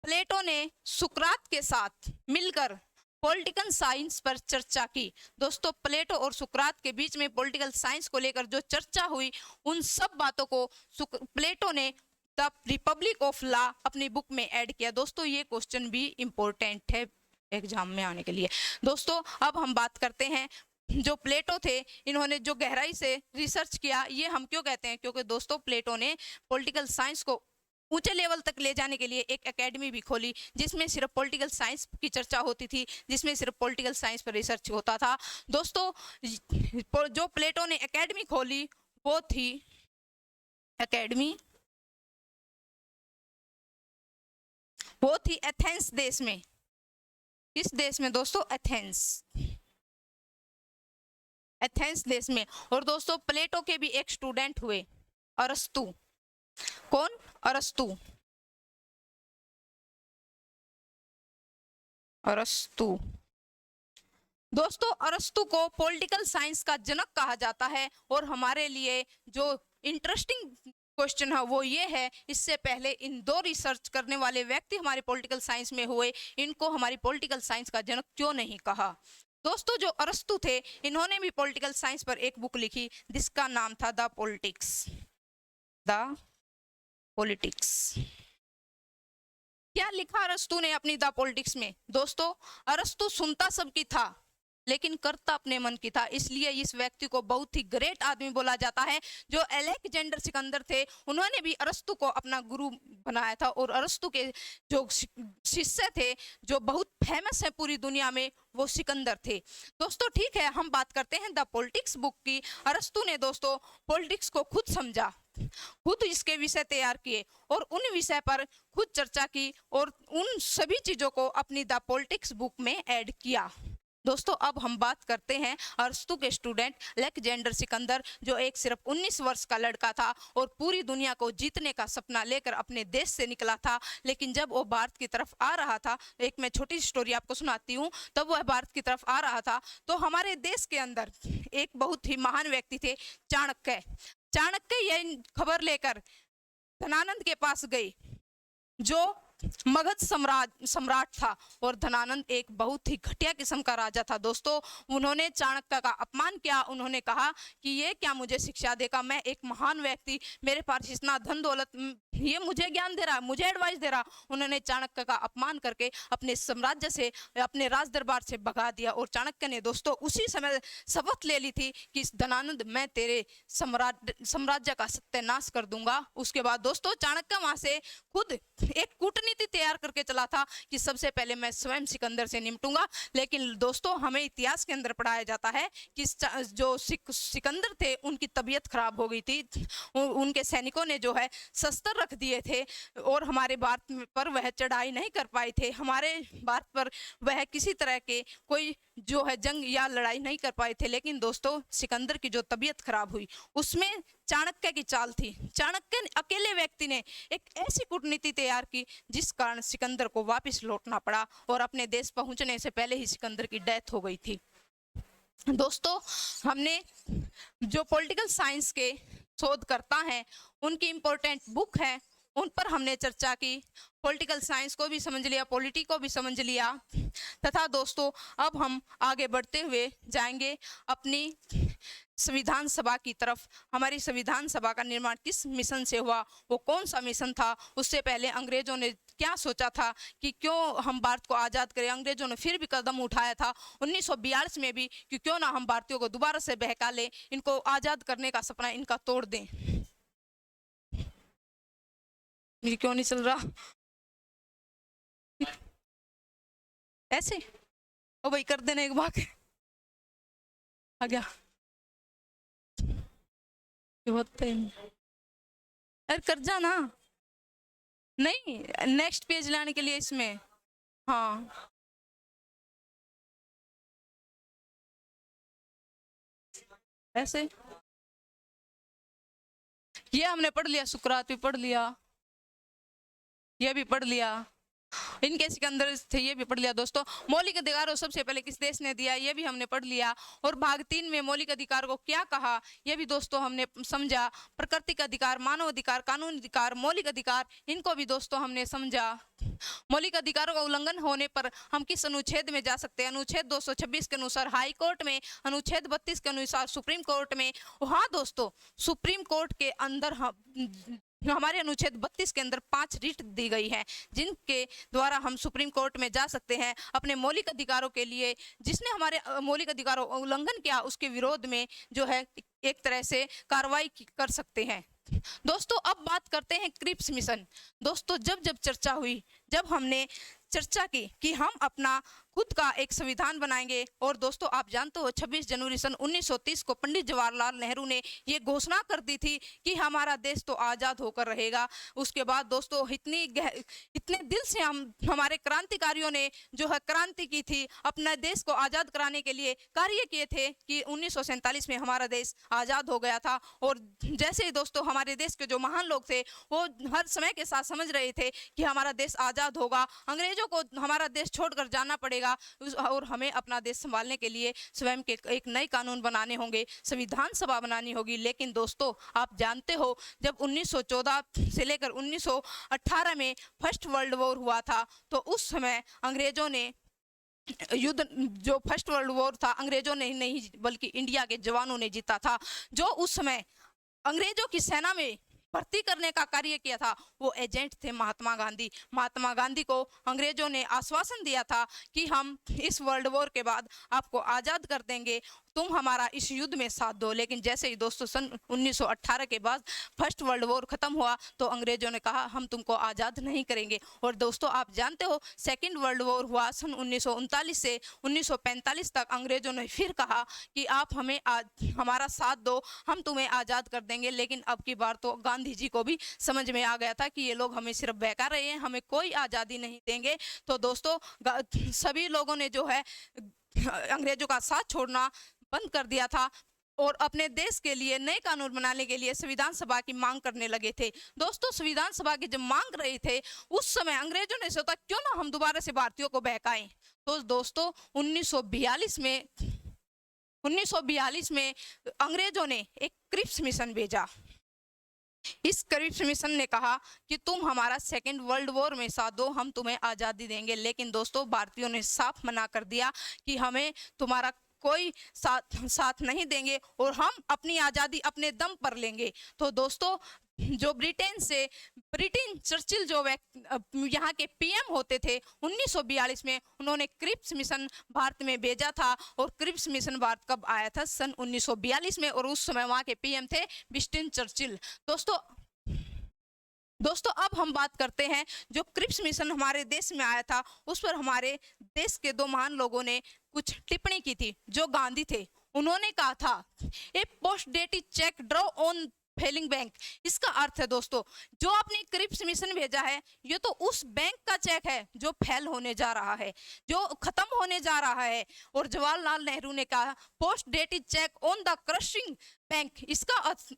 प्लेटो ने सुकरात के साथ मिलकर पॉलिटिकल साइंस पर चर्चा की। दोस्तों प्लेटो और सुकरात के बीच में पॉलिटिकल साइंस को लेकर जो चर्चा हुई, उन सब बातों को प्लेटो ने द रिपब्लिक ऑफ लॉ अपनी बुक में ऐड किया। दोस्तों ये क्वेश्चन भी इंपॉर्टेंट है एग्जाम में आने के लिए। दोस्तों अब हम बात करते हैं जो प्लेटो थे, इन्होंने जो गहराई से रिसर्च किया। ये हम क्यों कहते हैं? क्योंकि दोस्तों प्लेटो ने पॉलिटिकल साइंस को ऊंचे लेवल तक ले जाने के लिए एक एकेडमी भी खोली जिसमें सिर्फ पॉलिटिकल साइंस की चर्चा होती थी, जिसमें सिर्फ पॉलिटिकल साइंस पर रिसर्च होता था। दोस्तों जो प्लेटो ने एकेडमी खोली वो थी एथेंस देश में। किस देश में दोस्तों? एथेंस देश में। और दोस्तों प्लेटो के भी एक स्टूडेंट हुए, अरस्तु। कौन? अरस्तु। दोस्तों अरस्तु को पॉलिटिकल साइंस का जनक कहा जाता है और हमारे लिए जो इंटरेस्टिंग क्वेश्चन है वो ये है, इससे पहले इन दो रिसर्च करने वाले व्यक्ति हमारे पॉलिटिकल साइंस में हुए, इनको हमारी पॉलिटिकल साइंस का जनक क्यों नहीं कहा। दोस्तों जो अरस्तु थे, इन्होंने भी पॉलिटिकल साइंस पर एक बुक लिखी जिसका नाम था द पॉलिटिक्स। The politics. क्या लिखा अरस्तु ने अपनी द पॉलिटिक्स में? दोस्तों अरस्तु सुनता सबकी था लेकिन करता अपने मन की था, इसलिए इस व्यक्ति को बहुत ही ग्रेट आदमी बोला जाता है। जो अलेक्जेंडर सिकंदर थे, उन्होंने भी अरस्तु को अपना गुरु बनाया था, और अरस्तु के जो शिष्य थे जो बहुत फेमस है पूरी दुनिया में, वो सिकंदर थे। दोस्तों ठीक है, हम बात करते हैं द पॉलिटिक्स बुक की। अरस्तु ने दोस्तों पॉलिटिक्स को खुद समझा, खुद इसके विषय तैयार किए और उन विषय पर खुद चर्चा की और उन सभी चीजों को अपनी द पॉलिटिक्स बुक में ऐड किया। दोस्तों अब हम बात करते हैं अरस्तु के स्टूडेंट अलेक्जेंडर सिकंदर, जो एक सिर्फ 19 वर्ष का लड़का था और पूरी दुनिया को जीतने का सपना लेकर अपने देश से निकला था। लेकिन जब वो भारत की तरफ आ रहा था, एक मैं छोटी स्टोरी आपको सुनाती हूँ, तब वह भारत की तरफ आ रहा था तो हमारे देश के अंदर एक बहुत ही महान व्यक्ति थे, चाणक्य। चाणक्य यह खबर लेकर धनानंद के पास गए, जो मगध सम्राट था, और धनानंद एक बहुत ही घटिया किस्म का राजा था। दोस्तों उन्होंने चाणक्य का अपमान किया, उन्होंने कहा कि ये क्या मुझे शिक्षा देगा, मैं एक महान व्यक्ति, मेरे पास इतना धन दौलत, ये मुझे ज्ञान दे रहा, मुझे एडवाइस दे रहा। उन्होंने चाणक्य का अपमान करके अपने साम्राज्य से, अपने राज दरबार से भगा दिया। और चाणक्य ने दोस्तों उसी समय शपथ ले ली थी कि धनानंद मैं तेरे साम्राज्य का सत्यानाश कर दूंगा। उसके बाद दोस्तों चाणक्य वहां से खुद एक कूटनीति तैयार करके चला था कि सबसे पहले मैं स्वयं सिकंदर से निपटूंगा। लेकिन दोस्तों हमें इतिहास के अंदर पढ़ाया जाता है कि जो सिकंदर थे उनकी तबीयत खराब हो गई थी, उनके सैनिकों ने जो है शस्त्र रख दिए थे और हमारे भारत पर वह चढ़ाई नहीं कर पाए थे, हमारे भारत पर वह किसी तरह के कोई जो है जंग या लड़ाई नहीं कर पाए थे। लेकिन दोस्तों सिकंदर की जो तबीयत खराब हुई उसमें चाणक्य की चाल थी। चाणक्य अकेले व्यक्ति ने एक ऐसी कूटनीति तैयार की जिस कारण सिकंदर को वापस लौटना पड़ा और अपने देश पहुंचने से पहले ही सिकंदर की डेथ हो गई थी। दोस्तों हमने जो पॉलिटिकल साइंस के शोधकर्ता हैं उनकी इम्पोर्टेंट बुक है, उन पर हमने चर्चा की, पॉलिटिकल साइंस को भी समझ लिया, पॉलिटी को भी समझ लिया, तथा दोस्तों अब हम आगे बढ़ते हुए जाएंगे अपनी संविधान सभा की तरफ। हमारी संविधान सभा का निर्माण किस मिशन से हुआ, वो कौन सा मिशन था, उससे पहले अंग्रेजों ने क्या सोचा था कि क्यों हम भारत को आज़ाद करें। अंग्रेजों ने फिर भी कदम उठाया था 1942 में भी कि क्यों ना हम भारतीयों को दोबारा से बहका लें, इनको आज़ाद करने का सपना इनका तोड़ दें। ये क्यों नहीं चल रहा ऐसे? ओ भाई कर देना एक बार, आ गया होते अरे कर जाना, नहीं नेक्स्ट पेज लाने के लिए इसमें, हाँ ऐसे। ये हमने पढ़ लिया, सुकरात भी पढ़ लिया, ये भी पढ़ लिया, इनके सिकंदर थे ये भी पढ़ लिया। दोस्तों मौलिक अधिकारों सबसे पहले किस देश ने दिया, ये भी हमने पढ़ लिया। और भाग 3 में मौलिक अधिकार को क्या कहा, ये भी दोस्तों हमने समझा। प्राकृतिक अधिकार, मानव अधिकार, कानूनी अधिकार, मौलिक अधिकार, इनको भी दोस्तों हमने समझा। मौलिक अधिकारों का उल्लंघन होने पर हम किस अनुच्छेद में जा सकते हैं? अनुच्छेद 226 के अनुसार हाई कोर्ट में, अनुच्छेद 32 के अनुसार सुप्रीम कोर्ट में। हाँ दोस्तों सुप्रीम कोर्ट के अंदर हम हमारे अनुच्छेद 32 के अंदर 5 रिट दी गई है जिनके द्वारा हम सुप्रीम कोर्ट में जा सकते हैं अपने मौलिक अधिकारों के लिए। जिसने हमारे मौलिक अधिकारों का उल्लंघन किया उसके विरोध में जो है एक तरह से कार्रवाई कर सकते हैं। दोस्तों अब बात करते हैं क्रिप्स मिशन। दोस्तों जब जब चर्चा हुई, जब हमने चर्चा की कि हम अपना खुद का एक संविधान बनाएंगे, और दोस्तों आप जानते हो 26 जनवरी सन 1930 को पंडित जवाहरलाल नेहरू ने ये घोषणा कर दी थी कि हमारा देश तो आज़ाद होकर रहेगा। उसके बाद दोस्तों इतने दिल से हमारे क्रांतिकारियों ने जो है क्रांति की थी, अपने देश को आज़ाद कराने के लिए कार्य किए थे कि 1947 में हमारा देश आज़ाद हो गया था। और जैसे ही दोस्तों हमारे देश के जो महान लोग थे वो हर समय के साथ समझ रहे थे कि हमारा देश आज़ाद होगा, अंग्रेजों को हमारा देश छोड़कर जाना पड़ेगा, पड़ेगा और हमें अपना देश संभालने के लिए स्वयं के एक नए कानून बनाने होंगे, संविधान सभा बनानी होगी। लेकिन दोस्तों आप जानते हो जब 1914 से लेकर 1918 में फर्स्ट वर्ल्ड वॉर हुआ था तो उस समय अंग्रेजों ने युद्ध, जो फर्स्ट वर्ल्ड वॉर था अंग्रेजों ने नहीं बल्कि इंडिया के जवानों ने जीता था। जो उस समय अंग्रेजों की सेना में भर्ती करने का कार्य किया था वो एजेंट थे महात्मा गांधी। महात्मा गांधी को अंग्रेजों ने आश्वासन दिया था कि हम इस वर्ल्ड वॉर के बाद आपको आज़ाद कर देंगे, तुम हमारा इस युद्ध में साथ दो। लेकिन जैसे ही दोस्तों सन 1918 के बाद फर्स्ट वर्ल्ड वॉर खत्म हुआ तो अंग्रेजों ने कहा हम तुमको आज़ाद नहीं करेंगे। और दोस्तों आप जानते हो सेकेंड वर्ल्ड वॉर हुआ सन 1939 से 1945 तक। अंग्रेजों ने फिर कहा कि आप हमें हमारा साथ दो, हम तुम्हें आज़ाद कर देंगे। लेकिन अब की बार तो गांधी जी को भी समझ में आ गया था कि ये लोग हमें सिर्फ बहका रहे हैं, हमें कोई आज़ादी नहीं देंगे। तो दोस्तों सभी लोगों ने जो है अंग्रेजों का साथ छोड़ना बंद कर दिया था और अपने देश के लिए नए कानून बनाने के लिए संविधान सभा की मांग करने लगे थे। दोस्तों संविधान सभा की जब मांग रहे थे उस समय अंग्रेजों ने सोचा क्यों ना हम दोबारा से भारतीयों को बहकाएं। तो दोस्तों 1942 में अंग्रेजों ने एक क्रिप्स मिशन भेजा। इस क्रिप्स मिशन ने कहा कि तुम हमारा सेकेंड वर्ल्ड वॉर में साथ दो, हम तुम्हें आज़ादी देंगे। लेकिन दोस्तों भारतीयों ने साफ मना कर दिया कि हमें तुम्हारा कोई साथ नहीं देंगे और हम अपनी आज़ादी अपने दम पर लेंगे। तो दोस्तों जो ब्रिटेन चर्चिल जो यहाँ के पीएम होते थे 1942 में, उन्होंने क्रिप्स मिशन भारत में भेजा था। और क्रिप्स मिशन भारत कब आया था? सन 1942 में। और उस समय वहाँ के पीएम थे विंस्टन चर्चिल। दोस्तों अब हम बात करते हैं जो क्रिप्स मिशन हमारे देश में आया था उस पर हमारे देश के दो महान लोगों ने कुछ टिप्पणी की थी। जो गांधी थे उन्होंने कहा था a post dated cheque draw on failing bank. इसका अर्थ है दोस्तों जो आपने क्रिप्स मिशन भेजा है ये तो उस बैंक का चेक है जो फेल होने जा रहा है, जो खत्म होने जा रहा है। और जवाहरलाल नेहरू ने कहा post dated check on the crushing bank. इसका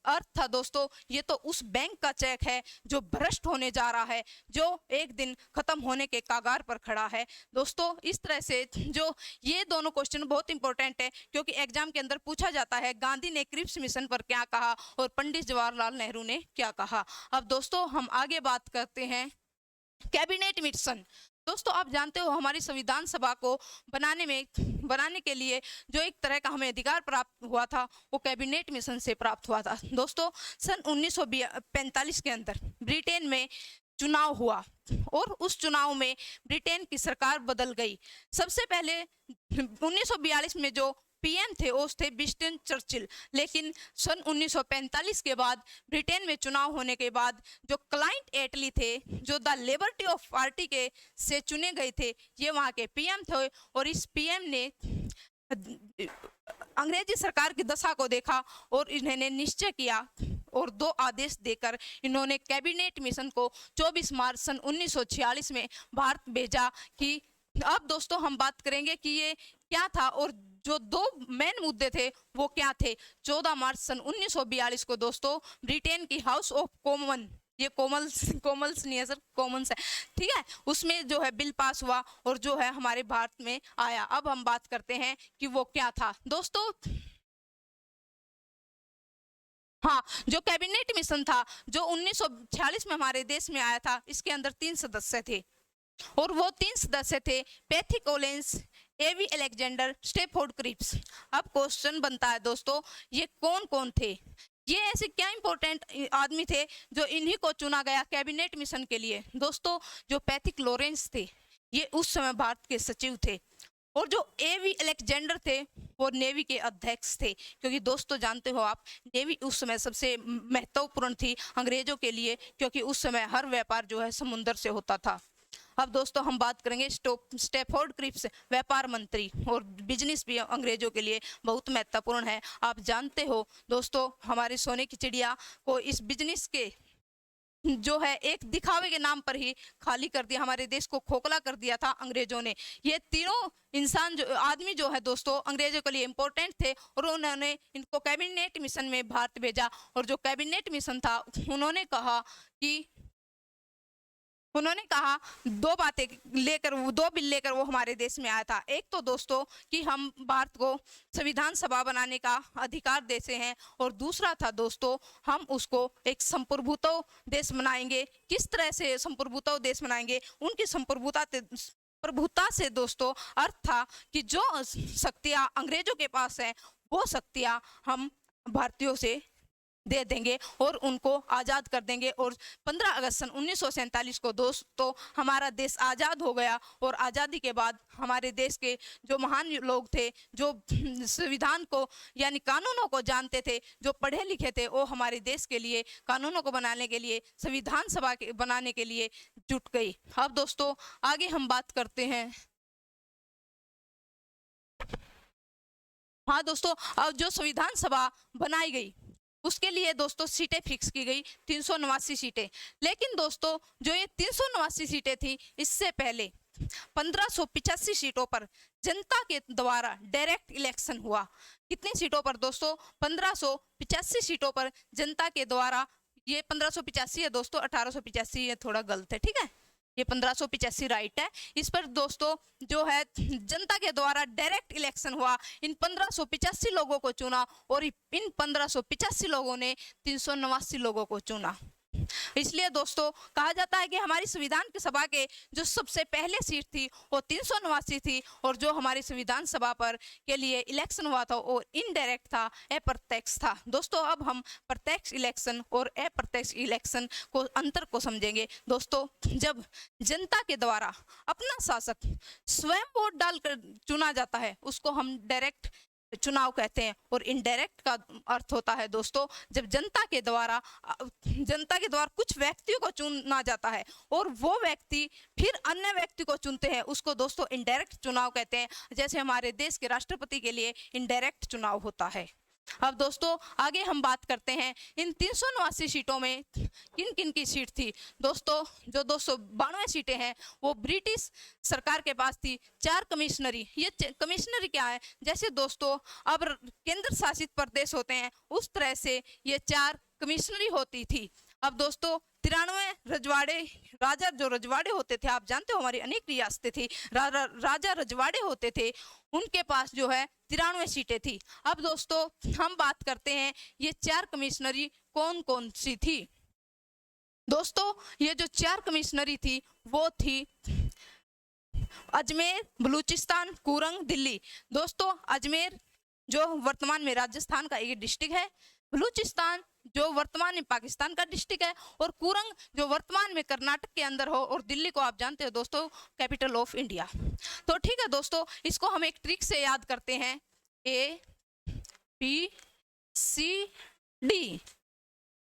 अर्थ था दोस्तों ये तो उस बैंक का चेक है जो भ्रष्ट होने जा रहा है, जो एक दिन खत्म होने के कागार पर खड़ा है। दोस्तों इस तरह से जो ये दोनों क्वेश्चन बहुत इंपॉर्टेंट है क्योंकि एग्जाम के अंदर पूछा जाता है गांधी ने क्रिप्स मिशन पर क्या कहा और पंडित जवाहरलाल नेहरू ने क्या कहा। अब दोस्तों हम आगे बात करते हैं कैबिनेट मिशन। दोस्तों आप जानते हो हमारी संविधान सभा को बनाने के लिए जो एक तरह का हमें अधिकार प्राप्त हुआ था वो कैबिनेट मिशन से प्राप्त हुआ था। दोस्तों सन 1945 के अंदर ब्रिटेन में चुनाव हुआ और उस चुनाव में ब्रिटेन की सरकार बदल गई। सबसे पहले 1942 में जो पीएम थे वो थे विंस्टन चर्चिल। लेकिन सन 1945 के बाद ब्रिटेन में चुनाव होने के बाद जो क्लाइंट एटली थे जो द लिबर्टी ऑफ पार्टी के से चुने गए थे ये वहाँ के पीएम थे। और इस पीएम ने अंग्रेजी सरकार की दशा को देखा और इन्होंने निश्चय किया और दो आदेश देकर इन्होंने कैबिनेट मिशन को 24 मार्च सन 1946 में भारत भेजा। कि अब दोस्तों हम बात करेंगे कि ये क्या था और जो दो मेन मुद्दे थे वो क्या थे। 14 मार्च सन 1942 को दोस्तों ब्रिटेन की हाउस ऑफ कॉमन, ये कॉमन्स नहीं है सर, कॉमन्स है, ठीक है, उसमें जो है बिल पास हुआ और जो है हमारे भारत में आया। अब हम बात करते हैं कि वो क्या था। दोस्तों हाँ जो कैबिनेट मिशन था जो 1946 में हमारे देश में आया था इसके अंदर 3 सदस्य थे और वो 3 सदस्य थे पैथी कोलिंस, एवी अलेक्जेंडर, स्टेफोर्ड क्रिप्स। अब क्वेश्चन बनता है दोस्तों ये कौन कौन थे, ये ऐसे क्या इंपॉर्टेंट आदमी थे जो इन्हीं को चुना गया कैबिनेट मिशन के लिए। दोस्तों जो पैथिक लॉरेंस थे ये उस समय भारत के सचिव थे और जो एवी अलेक्जेंडर थे वो नेवी के अध्यक्ष थे। क्योंकि दोस्तों जानते हो आप नेवी उस समय सबसे महत्वपूर्ण थी अंग्रेजों के लिए क्योंकि उस समय हर व्यापार जो है समुद्र से होता था। अब दोस्तों हम बात करेंगे स्टेफोर्ड क्रिप्स, व्यापार मंत्री और बिजनेस भी अंग्रेजों के लिए बहुत महत्वपूर्ण है। आप जानते हो दोस्तों हमारे सोने की चिड़िया को इस बिजनेस के जो है एक दिखावे के नाम पर ही खाली कर दिया, हमारे देश को खोखला कर दिया था अंग्रेजों ने। ये तीनों इंसान जो आदमी जो है दोस्तों अंग्रेजों के लिए इम्पोर्टेंट थे और उन्होंने इनको कैबिनेट मिशन में भारत भेजा। और जो कैबिनेट मिशन था उन्होंने कहा कि उन्होंने कहा दो बातें लेकर, दो बिल लेकर वो हमारे देश में आया था। एक तो दोस्तों कि हम भारत को संविधान सभा बनाने का अधिकार देते हैं, और दूसरा था दोस्तों हम उसको एक संप्रभुत्व देश बनाएंगे। किस तरह से संप्रभुत्व देश बनाएंगे? उनकी प्रभुता से दोस्तों अर्थ था कि जो शक्तियां अंग्रेजों के पास है वो शक्तियां हम भारतीयों से दे देंगे और उनको आज़ाद कर देंगे। और 15 अगस्त सन 1947 को दोस्तों हमारा देश आज़ाद हो गया। और आज़ादी के बाद हमारे देश के जो महान लोग थे, जो संविधान को यानी कानूनों को जानते थे, जो पढ़े लिखे थे, वो हमारे देश के लिए कानूनों को बनाने के लिए, संविधान सभा के बनाने के लिए जुट गई। अब दोस्तों आगे हम बात करते हैं। हाँ दोस्तों, अब जो संविधान सभा बनाई गई उसके लिए दोस्तों सीटें फिक्स की गई, 389 सीटें। लेकिन दोस्तों जो ये 389 सीटें थी, इससे पहले 1585 सीटों पर जनता के द्वारा डायरेक्ट इलेक्शन हुआ। कितनी सीटों पर दोस्तों? 1585 सीटों पर जनता के द्वारा। ये 1585 है दोस्तों, 1885 ये थोड़ा गलत है, ठीक है। ये 1585 राइट है। इस पर दोस्तों जो है जनता के द्वारा डायरेक्ट इलेक्शन हुआ। इन 1585 लोगों को चुना और इन 1585 लोगों ने 389 लोगों को चुना। इसलिए दोस्तों कहा जाता है कि हमारी संविधान की सभा के जो सबसे पहले सीट थी वो 389 थी, और जो हमारी संविधान सभा पर के लिए इलेक्शन हुआ था वो इनडायरेक्ट था, अप्रत्यक्ष था। दोस्तों अब हम प्रत्यक्ष इलेक्शन और अप्रत्यक्ष इलेक्शन को अंतर को समझेंगे। दोस्तों जब जनता के द्वारा अपना शासक स्वयं वोट डालकर चुना जाता है उसको हम डायरेक्ट चुनाव कहते हैं। और इनडायरेक्ट का अर्थ होता है दोस्तों जब जनता के द्वारा कुछ व्यक्तियों को चुना जाता है और वो व्यक्ति फिर अन्य व्यक्ति को चुनते हैं, उसको दोस्तों इनडायरेक्ट चुनाव कहते हैं। जैसे हमारे देश के राष्ट्रपति के लिए इनडायरेक्ट चुनाव होता है। अब दोस्तों आगे हम बात करते हैं इन 389 सीटों में किन किन की सीट थी। दोस्तों जो 292 सीटें हैं वो ब्रिटिश सरकार के पास थी। 4 कमिश्नरी, ये कमिश्नरी क्या है? जैसे दोस्तों अब केंद्र शासित प्रदेश होते हैं उस तरह से ये 4 कमिश्नरी होती थी। अब दोस्तों 93 रजवाड़े, राजा जो रजवाड़े होते थे, आप जानते हो हमारी अनेक रियासतें थी, राजा रजवाड़े होते थे, उनके पास जो है 93 सीटें थी। अब दोस्तों हम बात करते हैं ये 4 कमिश्नरी कौन कौन सी थी। दोस्तों ये जो 4 कमिश्नरी थी वो थी अजमेर, बलूचिस्तान, कुरंग, दिल्ली। दोस्तों अजमेर जो वर्तमान में राजस्थान का एक डिस्ट्रिक्ट है, बलूचिस्तान जो वर्तमान में पाकिस्तान का डिस्ट्रिक्ट है, और कुरंग जो वर्तमान में कर्नाटक के अंदर हो, और दिल्ली को आप जानते हो दोस्तों कैपिटल ऑफ इंडिया। तो ठीक है दोस्तों, इसको हम एक ट्रिक से याद करते हैं। A, B, C, D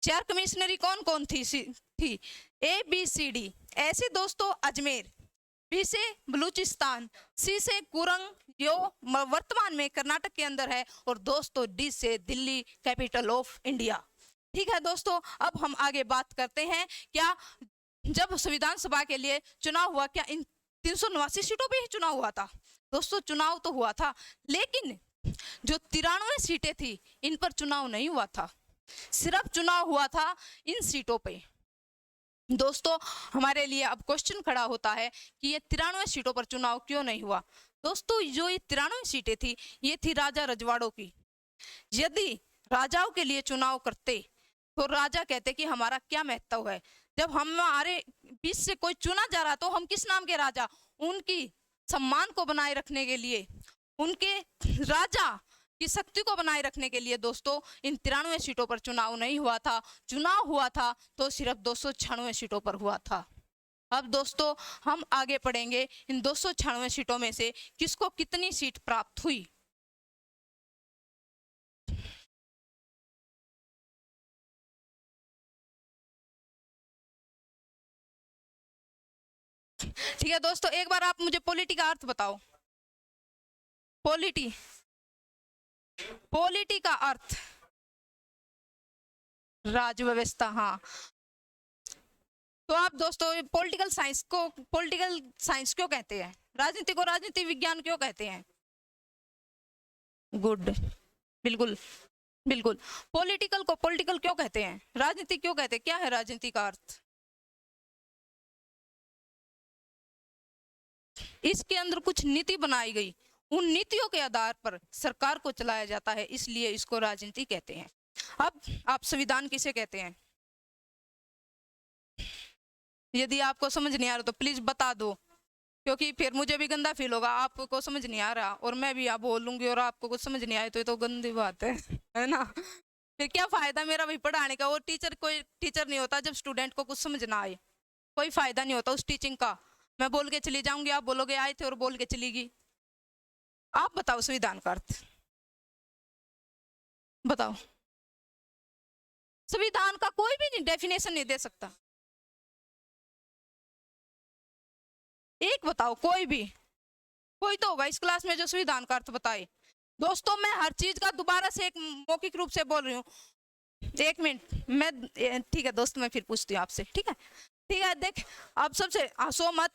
4 कमिश्नरी कौन कौन थी? A, B, C, D। ऐसे दोस्तों अजमेर, B से बलूचिस्तान, C से कुरंग जो वर्तमान में कर्नाटक के अंदर है, और दोस्तों D से दिल्ली कैपिटल ऑफ इंडिया। ठीक है दोस्तों, अब हम आगे बात करते हैं। क्या जब संविधान सभा के लिए चुनाव हुआ, क्या इन 389 सीटों पे ही चुनाव हुआ था? दोस्तों चुनाव तो हुआ था, लेकिन जो 93 सीटें थी इन पर चुनाव नहीं हुआ था। सिर्फ चुनाव हुआ था इन सीटों पे। दोस्तों हमारे लिए अब क्वेश्चन खड़ा होता है कि ये 93 सीटों पर चुनाव क्यों नहीं हुआ। दोस्तों जो ये 93 सीटें थी ये थी राजा रजवाड़ों की। यदि राजाओं के लिए चुनाव करते तो राजा कहते कि हमारा क्या महत्व है, जब हमारे बीच से कोई चुना जा रहा तो हम किस नाम के राजा? उनकी सम्मान को बनाए रखने के लिए, उनके राजा की शक्ति को बनाए रखने के लिए दोस्तों इन 93 सीटों पर चुनाव नहीं हुआ था। चुनाव हुआ था तो सिर्फ 296 सीटों पर हुआ था। अब दोस्तों हम आगे पढ़ेंगे इन 296 सीटों में से किसको कितनी सीट प्राप्त हुई। ठीक है दोस्तों, एक बार आप मुझे पॉलिटी का अर्थ बताओ। पॉलिटी का अर्थ राज व्यवस्था। हाँ, तो आप दोस्तों पॉलिटिकल साइंस क्यों कहते हैं? राजनीति को राजनीति विज्ञान क्यों कहते हैं? गुड, बिल्कुल बिल्कुल। पॉलिटिकल को पॉलिटिकल क्यों कहते हैं? राजनीति क्यों कहते हैं? क्या है राजनीति का अर्थ? इसके अंदर कुछ नीति बनाई गई, उन नीतियों के आधार पर सरकार को चलाया जाता है, इसलिए इसको राजनीति कहते हैं। अब आप संविधान किसे कहते हैं? यदि आपको समझ नहीं आ रहा तो प्लीज बता दो, क्योंकि फिर मुझे भी गंदा फील होगा, आपको समझ नहीं आ रहा और मैं भी आप बोलूंगी और आपको कुछ समझ नहीं आए तो ये तो गंदी बात है ना। फिर क्या फायदा मेरा भी पढ़ाने का? और टीचर कोई टीचर नहीं होता जब स्टूडेंट को कुछ समझ ना आए, कोई फायदा नहीं होता उस टीचिंग का। मैं बोल के चली जाऊंगी, आप बोलोगे आए थे और बोल के चलीगी। आप बताओ संविधान का अर्थ बताओ। संविधान का कोई भी नहीं डेफिनेशन नहीं दे सकता, एक बताओ कोई भी, कोई तो होगा इस क्लास में जो संविधान का अर्थ बताए। दोस्तों मैं हर चीज का दोबारा से एक मौखिक रूप से बोल रही हूँ, एक मिनट मैं, ठीक है दोस्त मैं फिर पूछती हूँ आपसे, ठीक है ठीक है। देख अब सबसे हंसो मत,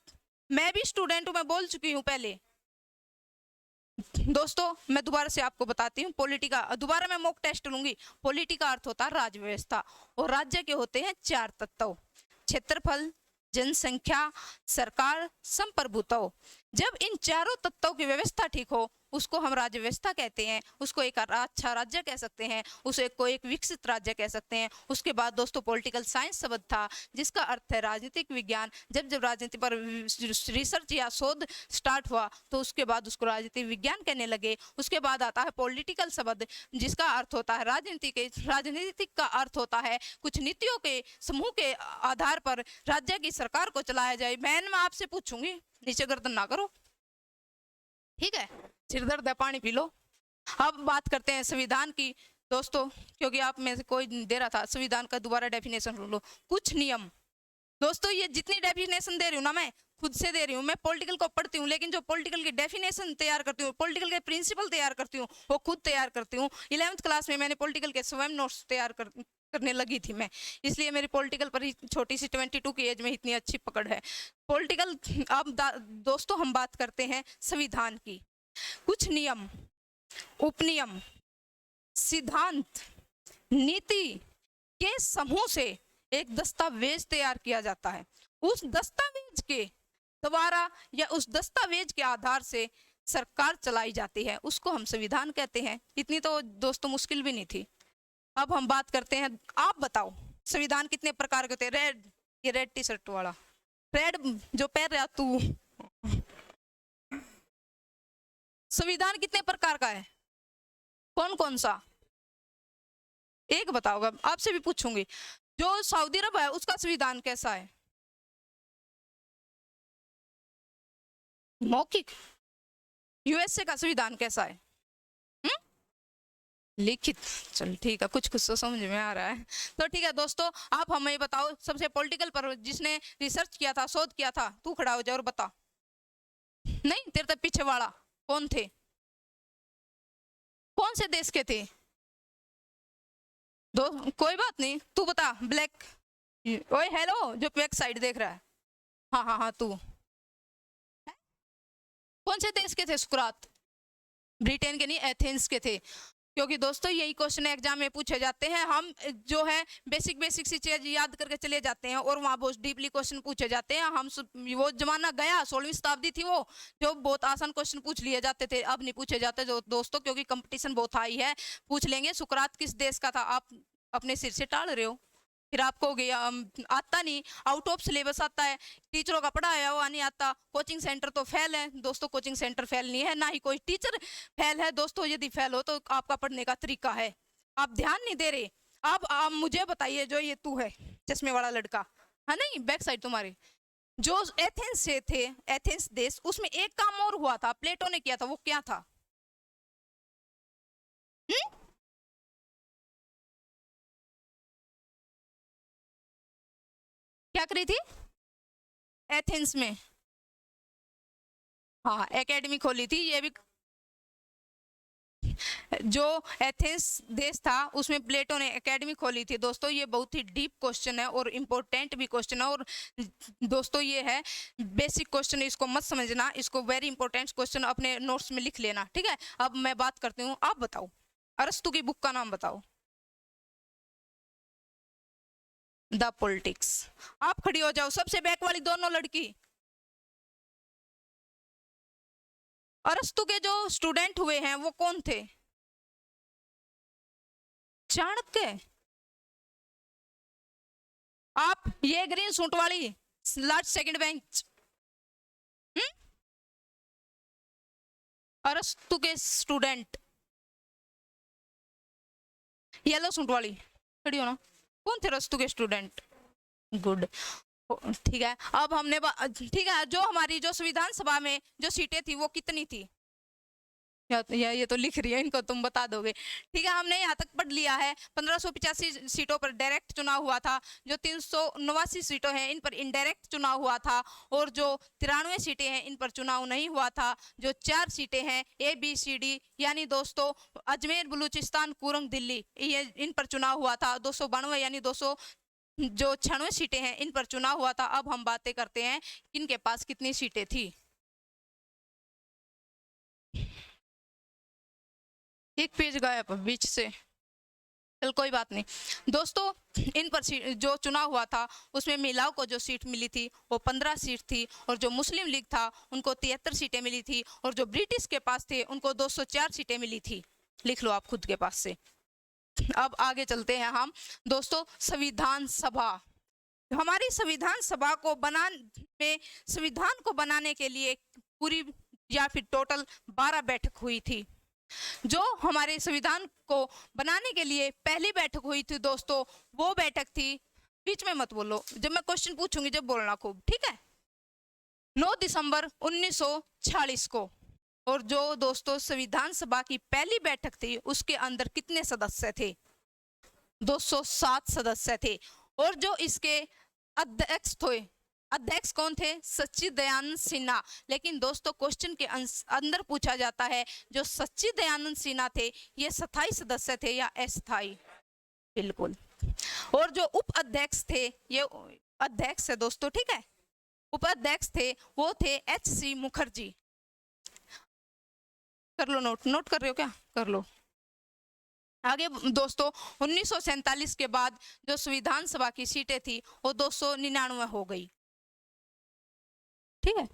मैं भी स्टूडेंट हूँ, मैं बोल चुकी हूँ पहले। दोस्तों मैं दोबारा से आपको बताती हूँ, पॉलिटी का दोबारा मैं मॉक टेस्ट लूंगी। पॉलिटी का अर्थ होता है राज्य व्यवस्था, और राज्य के होते हैं 4 तत्व: क्षेत्रफल, जनसंख्या, सरकार, संप्रभुत्व। जब इन चारों तत्वों की व्यवस्था ठीक हो उसको हम राज्य व्यवस्था कहते हैं, उसको एक अच्छा राज्य कह सकते हैं, उसे को एक विकसित राज्य कह सकते हैं। उसके बाद दोस्तों पॉलिटिकल साइंस शब्द था जिसका अर्थ है राजनीतिक विज्ञान। जब जब राजनीति पर रिसर्च या शोध स्टार्ट हुआ तो उसके बाद उसको राजनीतिक विज्ञान कहने लगे। उसके बाद आता है पॉलिटिकल शब्द जिसका अर्थ होता है राजनीति के, राजनीतिक का अर्थ होता है कुछ नीतियों के समूह के आधार पर राज्य की सरकार को चलाया जाए। बहन मैं आपसे पूछूंगी, नीचे गर्दन ना करो, ठीक है, सिर दर्द है पानी पी लो। अब बात करते हैं संविधान की दोस्तों, क्योंकि आप में से कोई दे रहा था संविधान का, दोबारा डेफिनेशन लो। कुछ नियम, दोस्तों ये जितनी डेफिनेशन दे रही हूँ ना मैं खुद से दे रही हूँ, मैं पॉलिटिकल को पढ़ती हूँ लेकिन जो पॉलिटिकल की डेफिनेशन तैयार करती हूँ, पॉलिटिकल के प्रिंसिपल तैयार करती हूँ वो खुद तैयार करती हूँ। 11th क्लास में मैंने पॉलिटिकल के स्वयं नोट्स तैयार करने लगी थी मैं, इसलिए मेरी पॉलिटिकल पर छोटी सी 22 की एज में इतनी अच्छी पकड़ है पॉलिटिकल। अब दोस्तों हम बात करते हैं संविधान की। कुछ नियम, उपनियम, सिद्धांत, नीति के समूह से एक दस्तावेज तैयार किया जाता है। उस दस्तावेज के द्वारा या उस दस्तावेज के आधार से सरकार चलाई जाती है, उसको हम संविधान कहते हैं। इतनी तो दोस्तों मुश्किल भी नहीं थी। अब हम बात करते हैं, आप बताओ संविधान कितने प्रकार के होते हैं? रेड, ये रेड टी शर्ट वाला, रेड जो पहन रहा तू, संविधान कितने प्रकार का है? कौन कौन सा? एक बताओगा, आपसे भी पूछूंगी। जो सऊदी अरब है उसका संविधान कैसा है? मौखिक। यूएसए का संविधान कैसा है? लिखित। चल ठीक है, कुछ कुछ तो समझ में आ रहा है। तो ठीक है दोस्तों, आप हमें बताओ सबसे पॉलिटिकल पर जिसने रिसर्च किया था, शोध किया था, तू खड़ा हो जा और बता। नहीं तेरे तक पीछे वाला कौन थे? कौन से देश के थे? दो, कोई बात नहीं, तू बता। ब्लैक, ओए हेलो जो बैक साइड देख रहा है, हाँ हाँ हाँ तू कौन से देश के थे? सुकरात। ब्रिटेन के नहीं, एथेंस के थे। क्योंकि दोस्तों यही क्वेश्चन एग्जाम में पूछे जाते हैं, हम जो है बेसिक बेसिक सी चीज याद करके चले जाते हैं और वहाँ बहुत डीपली क्वेश्चन पूछे जाते हैं। हम वो जमाना गया, 16वीं शताब्दी थी वो, जो बहुत आसान क्वेश्चन पूछ लिए जाते थे, अब नहीं पूछे जाते जो दोस्तों, क्योंकि कंपटीशन बहुत हाई है। पूछ लेंगे सुकरात किस देश का था, आप अपने सिर से टाल रहे हो। फिर आपको आता नहीं, आउट ऑफ सिलेबस आता है, टीचरों का पढ़ाया हुआ नहीं आता, कोचिंग सेंटर तो फेल है दोस्तों। कोचिंग सेंटर फेल नहीं है, ना ही कोई टीचर फेल है दोस्तों। यदि फेल हो तो आपका पढ़ने का तरीका है, आप ध्यान नहीं दे रहे। अब आप मुझे बताइए, जो ये तू है चश्मे वाला लड़का है, नहीं बैक साइड तुम्हारी, जो एथेंस से थे, एथेंस देश, उसमें एक काम और हुआ था, प्लेटो ने किया था, वो क्या था? क्या करी थी एथेंस में? हाँ एकेडमी खोली थी। ये भी जो एथेंस देश था उसमें प्लेटो ने एकेडमी खोली थी दोस्तों। ये बहुत ही डीप क्वेश्चन है और इम्पोर्टेंट भी क्वेश्चन है। और दोस्तों ये है बेसिक क्वेश्चन, इसको मत समझना, इसको वेरी इंपॉर्टेंट क्वेश्चन अपने नोट्स में लिख लेना, ठीक है। अब मैं बात करती हूँ, आप बताओ अरस्तु की बुक का नाम बताओ। The politics. आप खड़ी हो जाओ, सबसे बैक वाली दोनों लड़की, अरस्तु के जो स्टूडेंट हुए हैं वो कौन थे? चाणक्य। आप ये ग्रीन सूट वाली लास्ट सेकंड बेंच, अरस्तु के स्टूडेंट, येलो सूट वाली खड़ी हो ना, कौन थे अरस्तु के स्टूडेंट? गुड, ठीक है। अब हमने ठीक है, जो हमारी जो संविधान सभा में जो सीटें थी वो कितनी थी? ये तो लिख रही है, इनको तुम बता दोगे। ठीक है, हमने यहाँ तक पढ़ लिया है। 1585 सीटों पर डायरेक्ट चुनाव हुआ था, जो 389 सीटों हैं इन पर इनडायरेक्ट चुनाव हुआ था, और जो 93 सीटें हैं इन पर चुनाव नहीं हुआ था। जो 4 सीटें हैं ABCD, यानी दोस्तों अजमेर, बलूचिस्तान, कुरंग, दिल्ली, ये इन पर चुनाव हुआ था। 292 यानी 200 जो 96 सीटें हैं इन पर चुनाव हुआ था। अब हम बातें करते हैं इनके पास कितनी सीटें थी। एक पेज गायब बीच से, चल कोई बात नहीं दोस्तों। इन पर जो चुनाव हुआ था उसमें महिलाओं को जो सीट मिली थी वो 15 सीट थी, और जो मुस्लिम लीग था उनको 73 सीटें मिली थी, और जो ब्रिटिश के पास थे उनको 204 सीटें मिली थी। लिख लो आप खुद के पास से। अब आगे चलते हैं हम दोस्तों। संविधान सभा, हमारी संविधान सभा को संविधान को बनाने के लिए पूरी या फिर टोटल 12 बैठक हुई थी। जो हमारे संविधान को बनाने के लिए पहली बैठक हुई थी दोस्तों, वो बैठक थी, बीच में मत बोलो, जब मैं क्वेश्चन पूछूंगी जब बोलना खूब, ठीक है। 9 दिसंबर 1946 को। और जो दोस्तों संविधान सभा की पहली बैठक थी उसके अंदर कितने सदस्य थे? 207 सदस्य थे। और जो इसके अध्यक्ष थे, अध्यक्ष कौन थे? सच्चिदयानंद सिन्हा। लेकिन दोस्तों क्वेश्चन के अंदर पूछा जाता है जो सच्चिदयानंद सिन्हा थे ये स्थायी सदस्य थे या अस्थायी? बिल्कुल। और जो उप अध्यक्ष थे, ये अध्यक्ष है दोस्तों, ठीक है, उपाध्यक्ष थे वो थे HC मुखर्जी। कर लो नोट कर रहे हो क्या? कर लो। आगे दोस्तों 1947 के बाद जो संविधान सभा की सीटें थी वो 299 हो गई, ठीक है।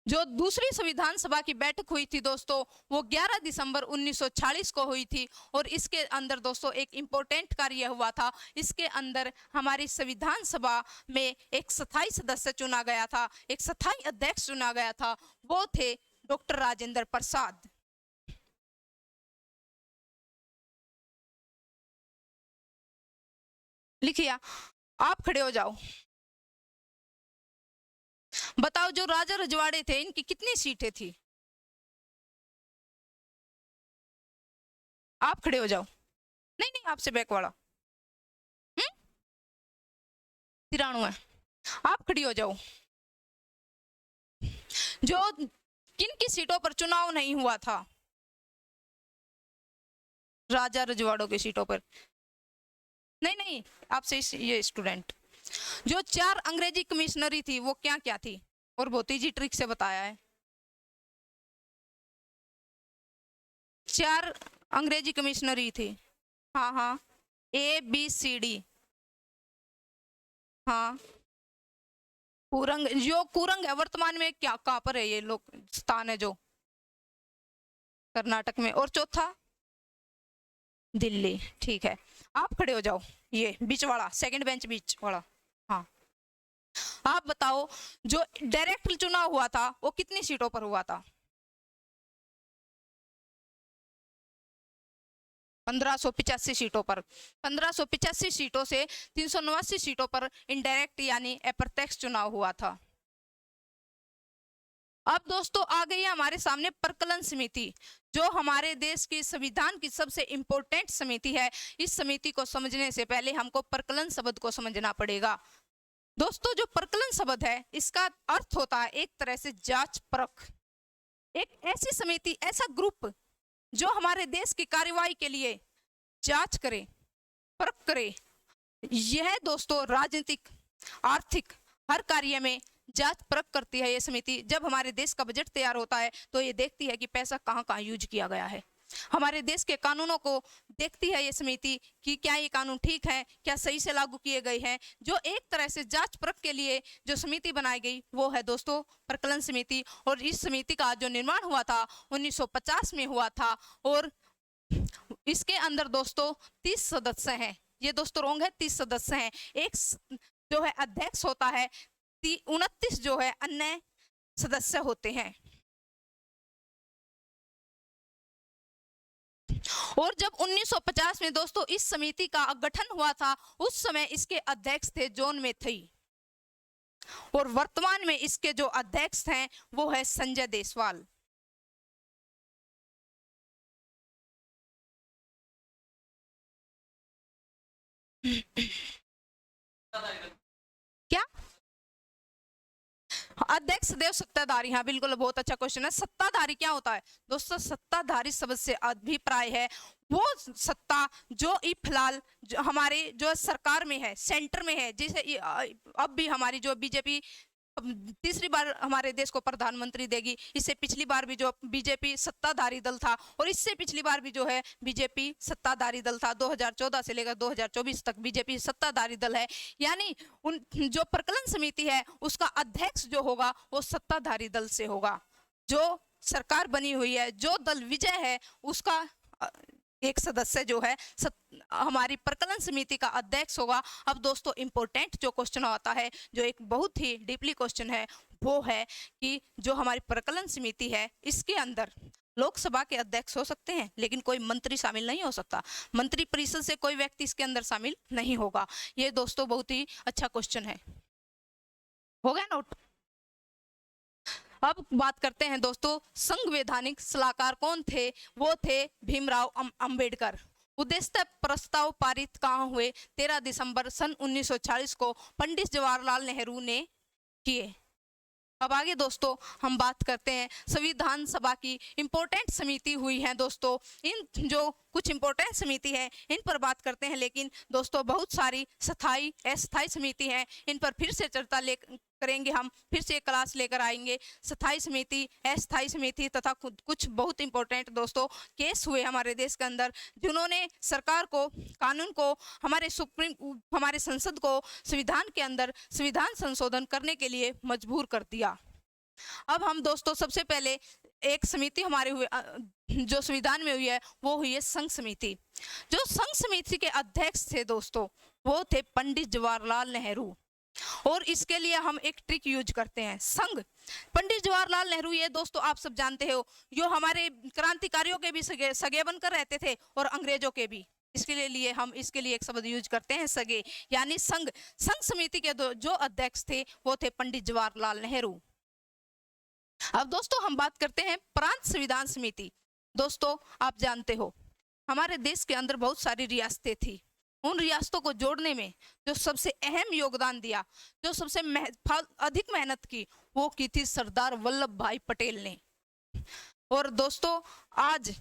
जो दूसरी संविधान सभा की बैठक हुई थी दोस्तों वो 11 दिसंबर 1940 को हुई थी, और इसके अंदर दोस्तों एक इम्पोर्टेंट कार्य हुआ था। इसके अंदर हमारी संविधान सभा में एक स्थायी सदस्य चुना गया था, एक स्थायी अध्यक्ष चुना गया था, वो थे डॉक्टर राजेंद्र प्रसाद। लिखिए, आप खड़े हो जाओ, बताओ जो राजा रजवाड़े थे इनकी कितनी सीटें थी? आप खड़े हो जाओ। नहीं नहीं, आपसे बैक वाला। 93। आप खड़ी हो जाओ। जो किन की सीटों पर चुनाव नहीं हुआ था? राजा रजवाड़ों की सीटों पर। नहीं नहीं, आपसे ये स्टूडेंट। जो 4 अंग्रेजी कमिश्नरी थी वो क्या क्या थी? और बहुत ही ट्रिक से बताया है। 4 अंग्रेजी कमिश्नरी थी। हाँ हाँ, ABCD। हाँ, कुरंग, जो कुरंग है वर्तमान में क्या कहाँ पर है? ये लोग स्थान है जो कर्नाटक में। और चौथा दिल्ली, ठीक है। आप खड़े हो जाओ, ये बीच वाला, सेकंड बेंच बीच वाला। हाँ, आप बताओ जो डायरेक्ट चुनाव हुआ था वो कितनी सीटों पर हुआ था? 1585 सीटों पर। 1585 सीटों से 389 सीटों पर इनडायरेक्ट यानी अप्रत्यक्ष चुनाव हुआ था। अब दोस्तों आ गई है हमारे सामने प्रकलन समिति, जो हमारे देश की संविधान की सबसे इंपॉर्टेंट समिति है। इस समिति को समझने से पहले हमको प्रकलन शब्द को समझना पड़ेगा। दोस्तों जो प्रकलन शब्द है इसका अर्थ होता है एक तरह से जांच परख। एक ऐसी समिति, ऐसा ग्रुप जो हमारे देश की कार्यवाही के लिए जांच करे, परख करे। यह दोस्तों राजनीतिक, आर्थिक हर कार्य में जांच परख करती है ये समिति। जब हमारे देश का बजट तैयार होता है तो ये देखती है कि पैसा कहाँ कहाँ यूज किया गया है। हमारे देश के कानूनों को देखती है ये समिति कि क्या ये कानून ठीक है, क्या सही से लागू किए गए हैं। जो एक तरह से जांच परख के लिए जो समिति बनाई गई वो है दोस्तों प्रकलन समिति। और इस समिति का जो निर्माण हुआ था 1950 में हुआ था और इसके अंदर दोस्तों 30 सदस्य हैं। ये दोस्तों रोंग है, 30 सदस्य हैं। एक जो है अध्यक्ष होता है, 29 जो है अन्य सदस्य होते हैं। और जब 1950 में दोस्तों इस समिति का गठन हुआ था, उस समय इसके अध्यक्ष थे जॉन मैथी और वर्तमान में इसके जो अध्यक्ष हैं वो है संजय देशवाल। क्या अध्यक्ष देव सत्ताधारी? हाँ बिल्कुल, बहुत अच्छा क्वेश्चन है। सत्ताधारी क्या होता है दोस्तों? सत्ताधारी शब्द से अभिप्राय है वो सत्ता जो फिलहाल हमारे जो सरकार में है, सेंटर में है। जैसे अब भी हमारी जो बीजेपी तीसरी बार हमारे देश को प्रधानमंत्री देगी। इससे पिछली बार भी जो बीजेपी सत्ताधारी दल था और इससे पिछली बार भी जो है बीजेपी सत्ताधारी दल था। 2014 से लेकर 2024 तक बीजेपी सत्ताधारी दल है। यानी उन जो प्रकलन समिति है उसका अध्यक्ष जो होगा वो सत्ताधारी दल से होगा। जो सरकार बनी हुई है, जो दल विजय है, उसका एक सदस्य जो है हमारी प्रकलन समिति का अध्यक्ष होगा। अब दोस्तों इंपॉर्टेंट जो क्वेश्चन आता है, जो एक बहुत ही डीपली क्वेश्चन है, वो है कि जो हमारी प्रकलन समिति है इसके अंदर लोकसभा के अध्यक्ष हो सकते हैं लेकिन कोई मंत्री शामिल नहीं हो सकता। मंत्री परिषद से कोई व्यक्ति इसके अंदर शामिल नहीं होगा। ये दोस्तों बहुत ही अच्छा क्वेश्चन है। हो गया नोट? अब बात करते हैं दोस्तों संवैधानिक सलाहकार कौन थे? वो थे भीमराव अंबेडकर। उद्देश्य प्रस्ताव पारित कहाँ हुए? 13 दिसंबर सन 1940 को पंडित जवाहरलाल नेहरू ने किए। अब आगे दोस्तों हम बात करते हैं संविधान सभा की इंपॉर्टेंट समिति हुई है दोस्तों। इन जो कुछ इंपॉर्टेंट समिति है इन पर बात करते हैं, लेकिन दोस्तों बहुत सारी स्थायी अस्थायी समिति है, इन पर फिर से चर्चा करेंगे। हम फिर से एक क्लास लेकर आएंगे। स्थायी समिति, अस्थायी समिति तथा कुछ बहुत इंपॉर्टेंट दोस्तों केस हुए हमारे देश के अंदर जिन्होंने सरकार को, कानून को, हमारे संसद को संविधान के अंदर संविधान संशोधन करने के लिए मजबूर कर दिया। अब हम दोस्तों सबसे पहले एक समिति हमारे हुए जो संविधान में हुई है वो हुई है संघ समिति। जो संघ समिति के अध्यक्ष थे दोस्तों वो थे पंडित जवाहरलाल नेहरू। और इसके लिए हम एक ट्रिक यूज करते हैं। संघ, पंडित जवाहरलाल नेहरू, ये दोस्तों आप सब जानते हो, जो हमारे क्रांतिकारियों के भी सगे बनकर रहते थे और अंग्रेजों के भी। इसके लिए हम इसके लिए एक शब्द यूज करते हैं सगे, यानी संघ। संघ समिति के जो अध्यक्ष थे वो थे पंडित जवाहरलाल नेहरू। अब दोस्तों हम बात करते हैं प्रांत संविधान समिति। दोस्तों आप जानते हो हमारे देश के अंदर बहुत सारी रियासतें थी। उन रियासतों को जोड़ने में जो सबसे अहम योगदान दिया, जो सबसे अधिक मेहनत की, वो की थी सरदार वल्लभ भाई पटेल ने। और दोस्तों आज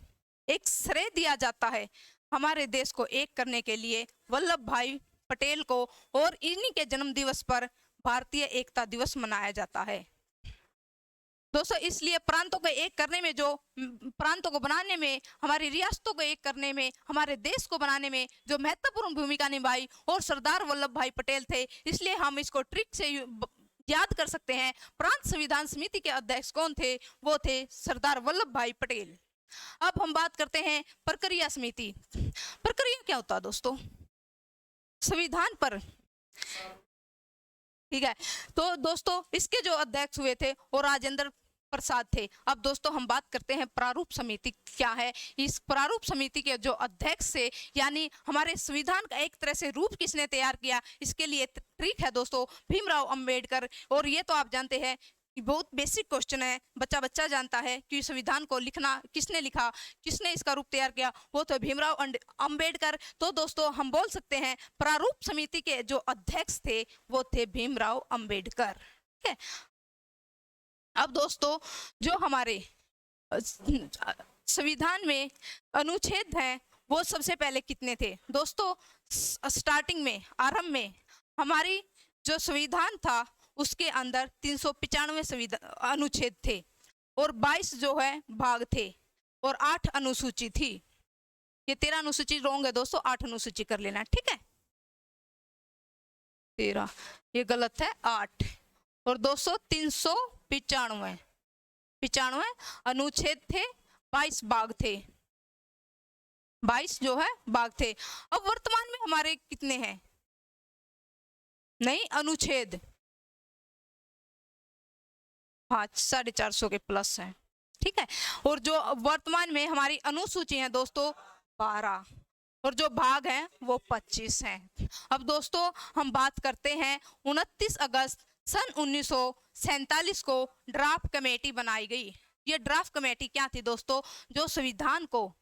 एक श्रेय दिया जाता है हमारे देश को एक करने के लिए वल्लभ भाई पटेल को, और इन्हीं के जन्म दिवस पर भारतीय एकता दिवस मनाया जाता है दोस्तों। इसलिए प्रांतों को एक करने में, जो प्रांतों को बनाने में, हमारी रियासतों को एक करने में, हमारे देश को बनाने में जो महत्वपूर्ण भूमिका निभाई और सरदार वल्लभ भाई पटेल थे, इसलिए हम इसको ट्रिक से याद कर सकते हैं। प्रांत संविधान समिति के अध्यक्ष कौन थे? वो थे सरदार वल्लभ भाई पटेल। अब हम बात करते हैं प्रक्रिया समिति। प्रक्रिया क्या होता है दोस्तों? संविधान पर, ठीक है। तो दोस्तों इसके जो अध्यक्ष हुए थे वो राजेंद्र प्रसाद थे। अब दोस्तों हम बात करते हैं प्रारूप समिति क्या है। इस प्रारूप समिति के जो अध्यक्ष थे, यानी हमारे संविधान का एक तरह से रूप किसने तैयार किया, इसके लिए ट्रिक है दोस्तों भीमराव अंबेडकर। और ये तो आप जानते हैं कि बहुत बेसिक क्वेश्चन है, बच्चा जानता है कि संविधान को लिखना किसने लिखा, किसने इसका रूप तैयार किया, वो तो भीमराव अंबेडकर। तो दोस्तों हम बोल सकते हैं प्रारूप समिति के जो अध्यक्ष थे वो थे भीमराव अंबेडकर। ठीक है। अब दोस्तों जो हमारे संविधान में अनुच्छेद हैं वो सबसे पहले कितने थे दोस्तों? स्टार्टिंग में, आरंभ में हमारी जो संविधान था उसके अंदर 395 अनुच्छेद थे और 22 जो है भाग थे। और 8 अनुसूची थी। ये 13 अनुसूची रॉन्ग है दोस्तों, 8 अनुसूची कर लेना, ठीक है। 13 ये गलत है, 8। और दोस्तों 395 अनुच्छेद थे, 22 भाग थे, 22 जो है भाग थे। अब वर्तमान में हमारे कितने हैं? नहीं, अनुच्छेद 450 के प्लस है, ठीक है। और जो वर्तमान में हमारी अनुसूची है दोस्तों 12, और जो भाग हैं वो 25 हैं। अब दोस्तों हम बात करते हैं 29 अगस्त सन 1947 को ड्राफ्ट कमेटी बनाई गई। ये ड्राफ्ट कमेटी क्या थी दोस्तों? जो संविधान को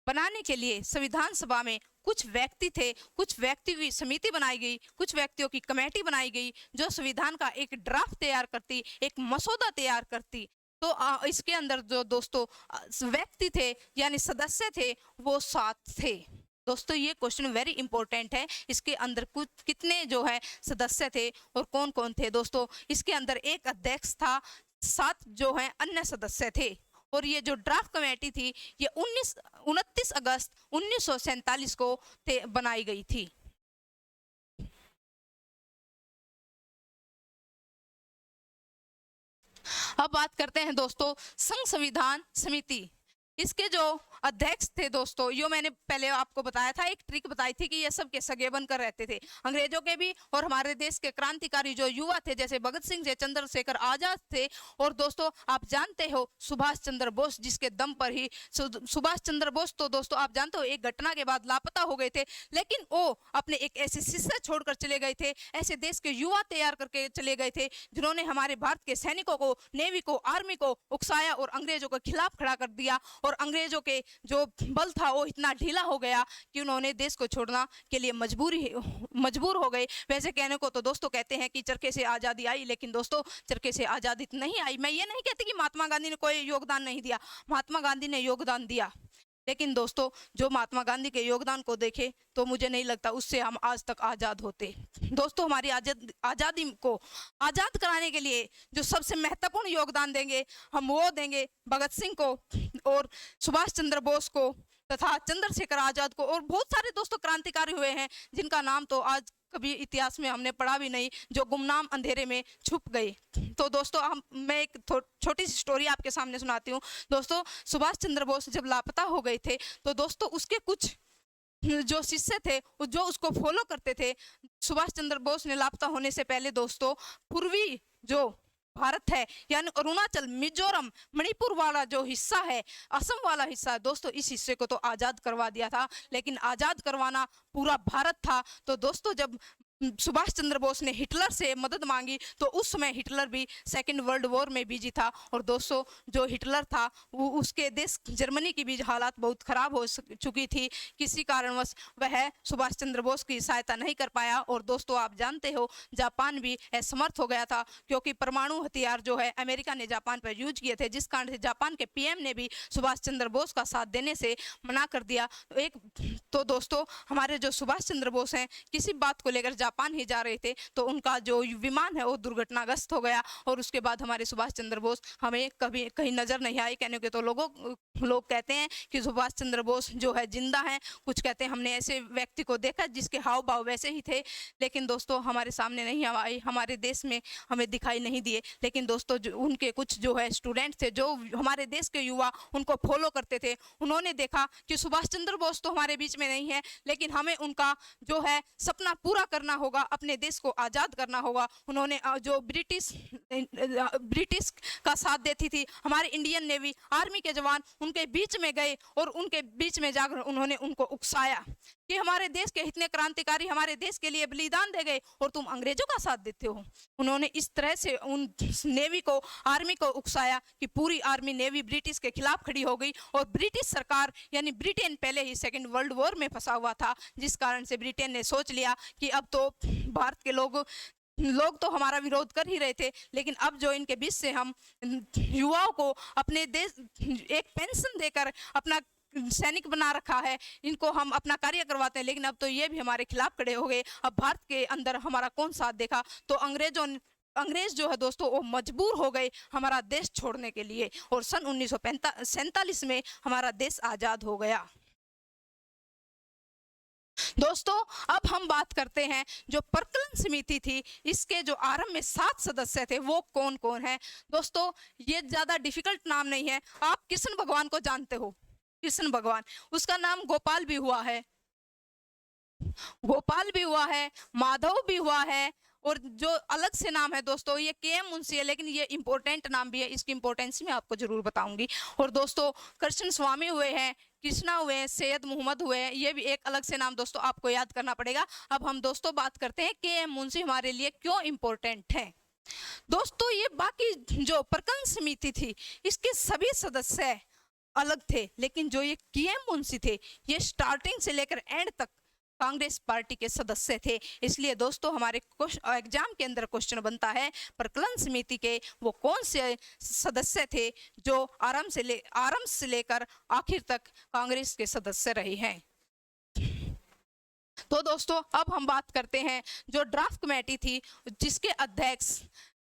बनाने के लिए संविधान सभा में कुछ व्यक्ति थे, कुछ व्यक्ति की समिति बनाई गई, कुछ व्यक्तियों की कमेटी बनाई गई जो संविधान का एक ड्राफ्ट तैयार करती, एक मसौदा तैयार करती। तो इसके अंदर जो दोस्तों व्यक्ति थे यानी सदस्य थे वो 7 थे। दोस्तों ये क्वेश्चन वेरी इंपॉर्टेंट है, इसके अंदर कुछ कितने जो है सदस्य थे और कौन कौन थे दोस्तों? इसके अंदर एक अध्यक्ष था, 7 जो है अन्य सदस्य थे। और ये जो ड्राफ्ट कमेटी थी ये 29 अगस्त 1947 को बनाई गई थी। अब बात करते हैं दोस्तों संघ संविधान समिति। इसके जो अध्यक्ष थे दोस्तों, यो मैंने पहले आपको बताया था, एक ट्रिक बताई थी कि ये सब के सगे बनकर रहते थे, अंग्रेजों के भी और हमारे देश के क्रांतिकारी जो युवा थे जैसे भगत सिंह थे, चंद्रशेखर आजाद थे, और दोस्तों आप जानते हो सुभाष चंद्र बोस, जिसके दम पर ही सुभाष चंद्र बोस तो दोस्तों आप जानते हो एक घटना के बाद लापता हो गए थे, लेकिन वो अपने एक ऐसे शिष्य छोड़कर चले गए थे, ऐसे देश के युवा तैयार करके चले गए थे जिन्होंने हमारे भारत के सैनिकों को, नेवी को, आर्मी को उकसाया और अंग्रेजों के खिलाफ खड़ा कर दिया। और अंग्रेजों के जो बल था वो इतना ढीला हो गया कि उन्होंने देश को छोड़ना के लिए मजबूर हो गए। वैसे कहने को तो दोस्तों कहते हैं कि चरखे से आज़ादी आई, लेकिन दोस्तों चरखे से आज़ादी नहीं आई। मैं ये नहीं कहती कि महात्मा गांधी ने कोई योगदान नहीं दिया, महात्मा गांधी ने योगदान दिया, लेकिन दोस्तों जो महात्मा गांधी के योगदान को देखे तो मुझे नहीं लगता उससे हम आज तक आज़ाद होते। दोस्तों हमारी आज़ादी को आज़ाद कराने के लिए जो सबसे महत्वपूर्ण योगदान देंगे हम वो देंगे भगत सिंह को और सुभाष चंद्र बोस को तथा चंद्रशेखर आजाद को, और बहुत सारे दोस्तों क्रांतिकारी हुए हैं जिनका नाम तो आज कभी इतिहास में हमने पढ़ा भी नहीं, जो गुमनाम अंधेरे में छुप गए। तो दोस्तों मैं एक छोटी सी स्टोरी आपके सामने सुनाती हूँ। दोस्तों सुभाष चंद्र बोस जब लापता हो गए थे तो दोस्तों उसके कुछ जो शिष्य थे जो उसको फॉलो करते थे, सुभाष चंद्र बोस ने लापता होने से पहले दोस्तों पूर्वी जो भारत है यानी अरुणाचल, मिजोरम, मणिपुर वाला जो हिस्सा है, असम वाला हिस्सा है दोस्तों, इस हिस्से को तो आज़ाद करवा दिया था, लेकिन आज़ाद करवाना पूरा भारत था। तो दोस्तों जब सुभाष चंद्र बोस ने हिटलर से मदद मांगी तो उस समय हिटलर भी सेकेंड वर्ल्ड वॉर में बिजी था, और दोस्तों जो हिटलर था वो उसके देश जर्मनी की भी हालात बहुत खराब हो चुकी थी, किसी कारणवश वह सुभाष चंद्र बोस की सहायता नहीं कर पाया। और दोस्तों आप जानते हो जापान भी असमर्थ हो गया था क्योंकि परमाणु हथियार जो है अमेरिका ने जापान पर यूज किए थे, जिस कारण से जापान के पीएम ने भी सुभाष चंद्र बोस का साथ देने से मना कर दिया। तो दोस्तों हमारे जो सुभाष चंद्र बोस हैं किसी बात को लेकर जापान ही जा रहे थे तो उनका जो विमान है वो दुर्घटनाग्रस्त हो गया, और उसके बाद हमारे सुभाष चंद्र बोस हमें कभी कहीं नजर नहीं आए। कहने के तो लोग कहते हैं कि सुभाष चंद्र बोस जो है जिंदा हैं, कुछ कहते हैं हमने ऐसे व्यक्ति को देखा जिसके हाव भाव वैसे ही थे, लेकिन दोस्तों हमारे सामने नहीं आए, हमारे देश में हमें दिखाई नहीं दिए। लेकिन दोस्तों उनके कुछ जो है स्टूडेंट थे जो हमारे देश के युवा उनको फॉलो करते थे, उन्होंने देखा कि सुभाष चंद्र बोस तो हमारे बीच में नहीं है, लेकिन हमें उनका जो है सपना पूरा करना होगा, अपने देश को आज़ाद करना होगा। उन्होंने जो ब्रिटिश का साथ देती थी हमारी इंडियन नेवी, आर्मी के जवान उनके बीच में गए और उनके बीच में जाकर उन्होंने उनको उकसाया कि हमारे देश के इतने क्रांतिकारी हमारे देश के लिए बलिदान दे गए और तुम अंग्रेजों का साथ देते हो। उन्होंने इस तरह से उन नेवी को, आर्मी को उकसाया कि पूरी आर्मी नेवी ब्रिटिश के खिलाफ खड़ी हो गई, और ब्रिटिश सरकार यानी ब्रिटेन पहले ही सेकेंड वर्ल्ड वॉर में फंसा हुआ था, जिस कारण से ब्रिटेन ने सोच लिया कि अब तो भारत के लोग तो हमारा विरोध कर ही रहे थे, लेकिन अब जो इनके बीच से हम युवाओं को अपने देश एक पेंशन देकर अपना सैनिक बना रखा है, इनको हम अपना कार्य करवाते हैं, लेकिन अब तो ये भी हमारे खिलाफ खड़े हो गए। अब भारत के अंदर हमारा कौन साथ देखा? तो अंग्रेज जो है दोस्तों वो मजबूर हो गए हमारा देश छोड़ने के लिए और सन 1947 में हमारा देश आजाद हो गया। दोस्तों अब हम बात करते हैं जो प्रकलन समिति थी, इसके जो आरंभ में 7 सदस्य थे वो कौन कौन है। दोस्तों ये ज्यादा डिफिकल्ट नाम नहीं है, आप कृष्ण भगवान को जानते हो, कृष्ण भगवान, उसका नाम गोपाल भी हुआ है, गोपाल भी हुआ है, माधव भी हुआ है, और जो अलग से नाम है दोस्तों ये के.एम. मुंशी है, लेकिन ये इंपॉर्टेंट नाम भी है, इसकी इंपॉर्टेंस मैं आपको जरूर बताऊंगी। और दोस्तों कृष्ण स्वामी हुए हैं, कृष्णा हुए हैं, सैयद मोहम्मद हुए हैं, ये भी एक अलग से नाम दोस्तों आपको याद करना पड़ेगा। अब हम दोस्तों बात करते हैं के.एम. मुंशी हमारे लिए क्यों इंपॉर्टेंट है। दोस्तों ये बाकी जो प्रकरण समिति थी इसके सभी सदस्य अलग थे, लेकिन जो ये के.एम. मुंशी थे ये स्टार्टिंग से लेकर एंड तक कांग्रेस पार्टी के सदस्य थे। इसलिए दोस्तों हमारे एग्जाम के अंदर क्वेश्चन बनता है प्रकलन समिति के वो कौन से सदस्य थे जो आरंभ से लेकर आखिर तक कांग्रेस के सदस्य रहे हैं। तो दोस्तों अब हम बात करते हैं जो ड्राफ्ट कमेटी थी जिसके अध्यक्ष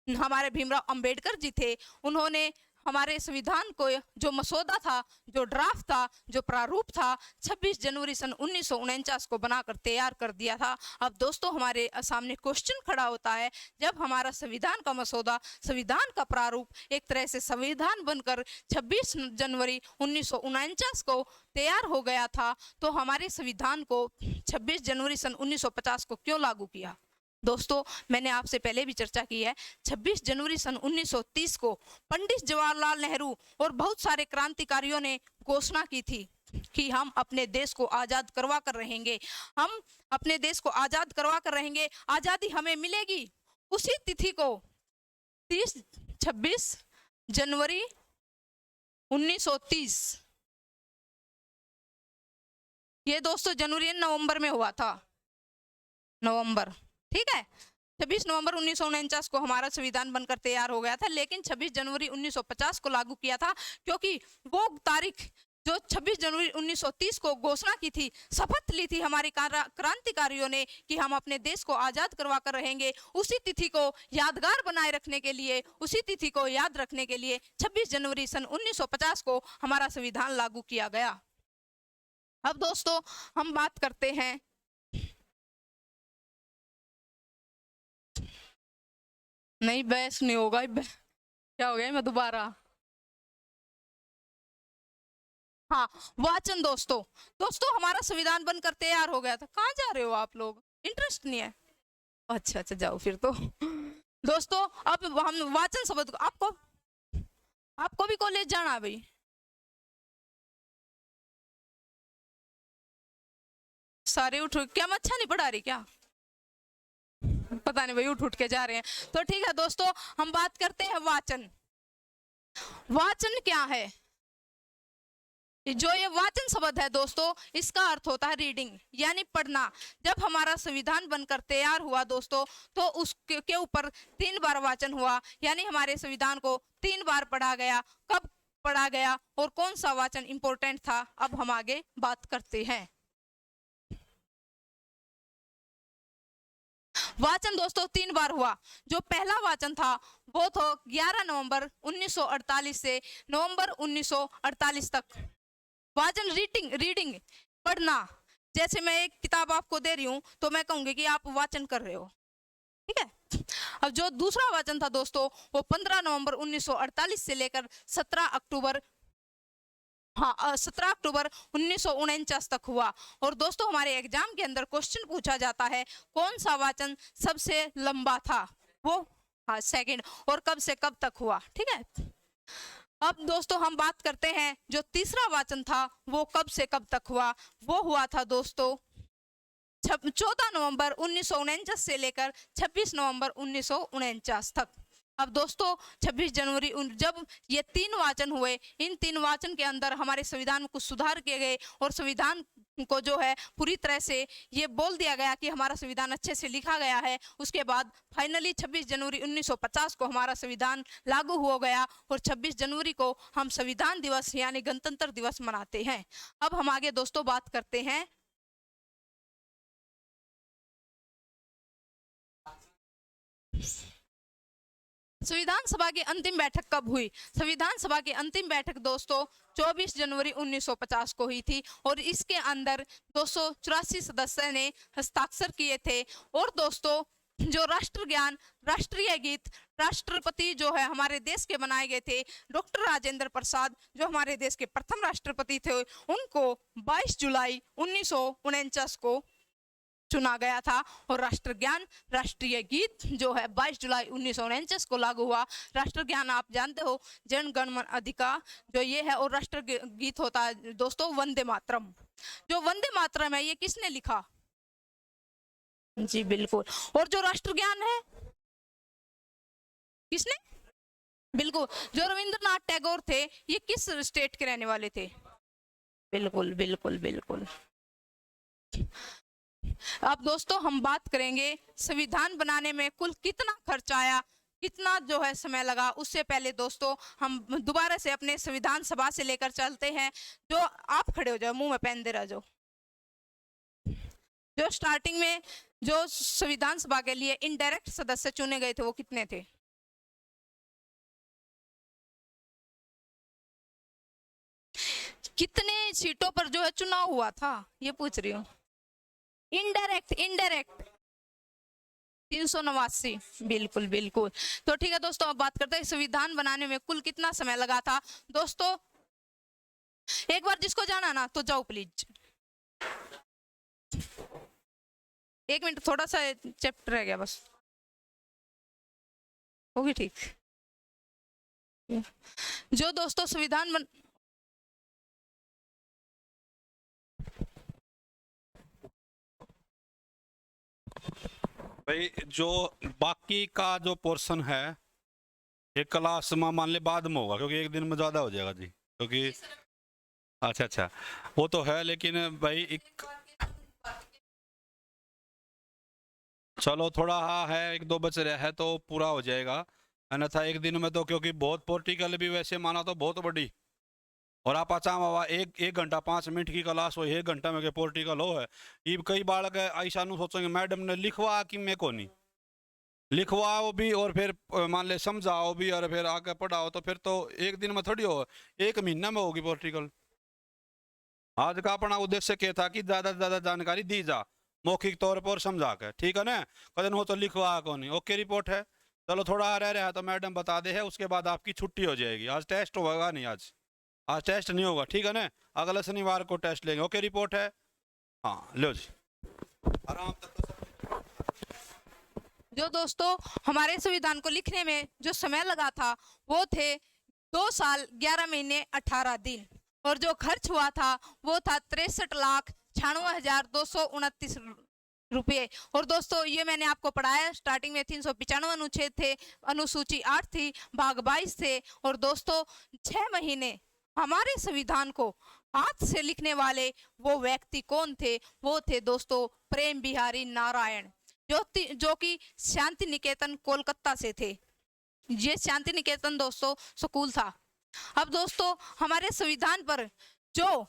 हमारे भीमराव अंबेडकर जी थे। उन्होंने हमारे संविधान को जो मसौदा था, जो ड्राफ्ट था, जो प्रारूप था 26 जनवरी सन 1949 को बनाकर तैयार कर दिया था। अब दोस्तों हमारे सामने क्वेश्चन खड़ा होता है, जब हमारा संविधान का मसौदा, संविधान का प्रारूप एक तरह से संविधान बनकर 26 जनवरी 1949 को तैयार हो गया था, तो हमारे संविधान को 26 जनवरी सन 1950 को क्यों लागू किया। दोस्तों मैंने आपसे पहले भी चर्चा की है, 26 जनवरी सन 1930 को पंडित जवाहरलाल नेहरू और बहुत सारे क्रांतिकारियों ने घोषणा की थी कि हम अपने देश को आजाद करवा कर रहेंगे, हम अपने देश को आजाद करवा कर रहेंगे, आजादी हमें मिलेगी। उसी तिथि को 26 जनवरी 1930 ये दोस्तों जनवरी नवंबर में हुआ था, नवंबर, ठीक है। 26 नवंबर 1949 को हमारा संविधान बनकर तैयार हो गया था, लेकिन 26 जनवरी 1950 को लागू किया था, क्योंकि वो तारीख जो 26 जनवरी 1930 को घोषणा की थी, शपथ ली थी हमारे क्रांतिकारियों ने कि हम अपने देश को आजाद करवा कर रहेंगे, उसी तिथि को यादगार बनाए रखने के लिए, उसी तिथि को याद रखने के लिए 26 जनवरी सन 1950 को हमारा संविधान लागू किया गया। अब दोस्तों हम बात करते हैं नहीं बहस नहीं होगा, क्या हो गया, मैं दोबारा, हाँ वाचन। दोस्तों हमारा संविधान बनकर तैयार हो गया था। कहाँ जा रहे हो आप लोग, इंटरेस्ट नहीं है, अच्छा अच्छा जाओ फिर तो। दोस्तों अब हम वाचन शब्द को, आपको भी कॉलेज जाना है भाई, सारे उठ, क्या मैं अच्छा नहीं पढ़ा रही क्या, पता नहीं भाई उठ के जा रहे हैं। तो ठीक है दोस्तों हम बात करते हैं वाचन। वाचन क्या है, जो ये वाचन शब्द है दोस्तों इसका अर्थ होता है रीडिंग, यानी पढ़ना। जब हमारा संविधान बनकर तैयार हुआ दोस्तों तो उसके ऊपर 3 बार वाचन हुआ, यानी हमारे संविधान को 3 बार पढ़ा गया। कब पढ़ा गया और कौन सा वाचन इंपॉर्टेंट था, अब हम आगे बात करते हैं। वाचन दोस्तों 3 बार हुआ। जो पहला वाचन था वो था 11 नवंबर 1948 से नवंबर 1948 तक। वाचन रीडिंग पढ़ना, जैसे मैं एक किताब आपको दे रही हूं तो मैं कहूंगी कि आप वाचन कर रहे हो, ठीक है। अब जो दूसरा वाचन था दोस्तों वो 15 नवंबर 1948 से लेकर 17 अक्टूबर 1949 तक हुआ। और दोस्तों हमारे एग्जाम के अंदर क्वेश्चन पूछा जाता है कौन सा वाचन सबसे लंबा था, वो सेकंड, और कब से कब तक हुआ, ठीक है। अब दोस्तों हम बात करते हैं जो तीसरा वाचन था वो कब से कब तक हुआ, वो हुआ था दोस्तों 14 नवंबर 1949 से लेकर 26 नवंबर 1949 तक। अब दोस्तों 26 जनवरी जब ये 3 वाचन हुए, इन 3 वाचन के अंदर हमारे संविधान में कुछ सुधार किए गए और संविधान को जो है पूरी तरह से ये बोल दिया गया कि हमारा संविधान अच्छे से लिखा गया है। उसके बाद फाइनली 26 जनवरी 1950 को हमारा संविधान लागू हो गया और 26 जनवरी को हम संविधान दिवस यानी गणतंत्र दिवस मनाते हैं। अब हम आगे दोस्तों बात करते हैं संविधान सभा की अंतिम बैठक कब हुई? संविधान सभा की अंतिम बैठक दोस्तों 24 जनवरी 1950 को हुई थी और इसके अंदर 284 सदस्य ने हस्ताक्षर किए थे। और दोस्तों जो राष्ट्रज्ञान, राष्ट्रीय गीत, राष्ट्रपति जो है हमारे देश के बनाए गए थे डॉक्टर राजेंद्र प्रसाद, जो हमारे देश के प्रथम राष्ट्रपति थे, उनको 22 जुलाई 1949 को चुना गया था। और राष्ट्रज्ञान, राष्ट्रीय गीत जो है 22 जुलाई 1949 को लागू हुआ। राष्ट्रज्ञान आप जानते हो जन गण मन अधिकार जो ये है, और राष्ट्र गीत होता है दोस्तों वंदे मातरम। जो वंदे मातरम है ये किसने लिखा? जी बिल्कुल। और जो राष्ट्रज्ञान है किसने? बिल्कुल, जो रविंद्रनाथ टैगोर थे, ये किस स्टेट के रहने वाले थे? बिल्कुल बिल्कुल बिल्कुल। अब दोस्तों हम बात करेंगे संविधान बनाने में कुल कितना खर्च आया, कितना जो है समय लगा। उससे पहले दोस्तों हम दोबारा से अपने संविधान सभा से लेकर चलते हैं। जो आप खड़े हो जाओ, मुंह में पेन दे रहा जो स्टार्टिंग में जो संविधान सभा के लिए इनडायरेक्ट सदस्य चुने गए थे वो कितने थे? कितने सीटों पर जो है चुनाव हुआ था ये पूछ रही हूँ। इनडायरेक्ट 389। बिल्कुल बिल्कुल। तो ठीक है दोस्तों, अब बात करते हैं संविधान बनाने में कुल कितना समय लगा था। दोस्तों एक बार जिसको जाना ना तो जाओ प्लीज। 1 मिनट, थोड़ा सा चैप्टर रह गया बस, होगी ठीक। जो दोस्तों संविधान भाई जो बाकी का जो पोर्शन है ये क्लास में मान ले बाद में होगा, क्योंकि एक दिन में ज़्यादा हो जाएगा जी, क्योंकि अच्छा वो तो है, लेकिन भाई चलो थोड़ा हाँ है, 1-2 बच रहा है तो पूरा हो जाएगा। अन्यथा एक दिन में तो, क्योंकि बहुत पोर्टिकल भी वैसे माना तो बहुत बड़ी, और आप अच्छा बाबा एक घंटा 5 मिनट की क्लास हो, 1 घंटा में के पोर्टिकल हो है। ये कई बालक ऐसा नु सोचेंगे मैडम ने लिखवा कि मैं को नहीं लिखवाओ भी और फिर मान ले समझाओ भी और फिर आगे पढ़ाओ, तो फिर तो एक दिन में थोड़ी हो, 1 महीना में होगी पोर्टिकल। आज का अपना उद्देश्य क्या था कि ज़्यादा से ज़्यादा जानकारी दी जा मौखिक तौर पर समझा कर, ठीक है ना। कदन हो तो लिखवा को नहीं। ओके रिपोर्ट है, चलो थोड़ा रह रहा है तो मैडम बता दे है, उसके बाद आपकी छुट्टी हो जाएगी। आज टेस्ट होगा नहीं, आज टेस्ट नहीं होगा, ठीक है ना। अगले शनिवार को टेस्ट लेंगे। ओके रिपोर्ट है, हाँ लो जी आराम तक। जो दोस्तों हमारे संविधान को लिखने में जो समय लगा था वो थे 2 साल 11 महीने 18 दिन, और जो खर्च हुआ था वो था 63,96,229 रुपये। और दोस्तों ये मैंने आपको पढ़ाया, स्टार्टिंग में 395 अनुच्छेद थे, अनुसूची 8 थी, भाग 22 थे। और दोस्तों 6 महीने हमारे संविधान को हाथ से लिखने वाले वो व्यक्ति कौन थे? वो थे दोस्तों प्रेम बिहारी नारायण, जो कि शांति निकेतन कोलकाता से थे। ये शांति निकेतन दोस्तों स्कूल था। अब दोस्तों हमारे संविधान पर जो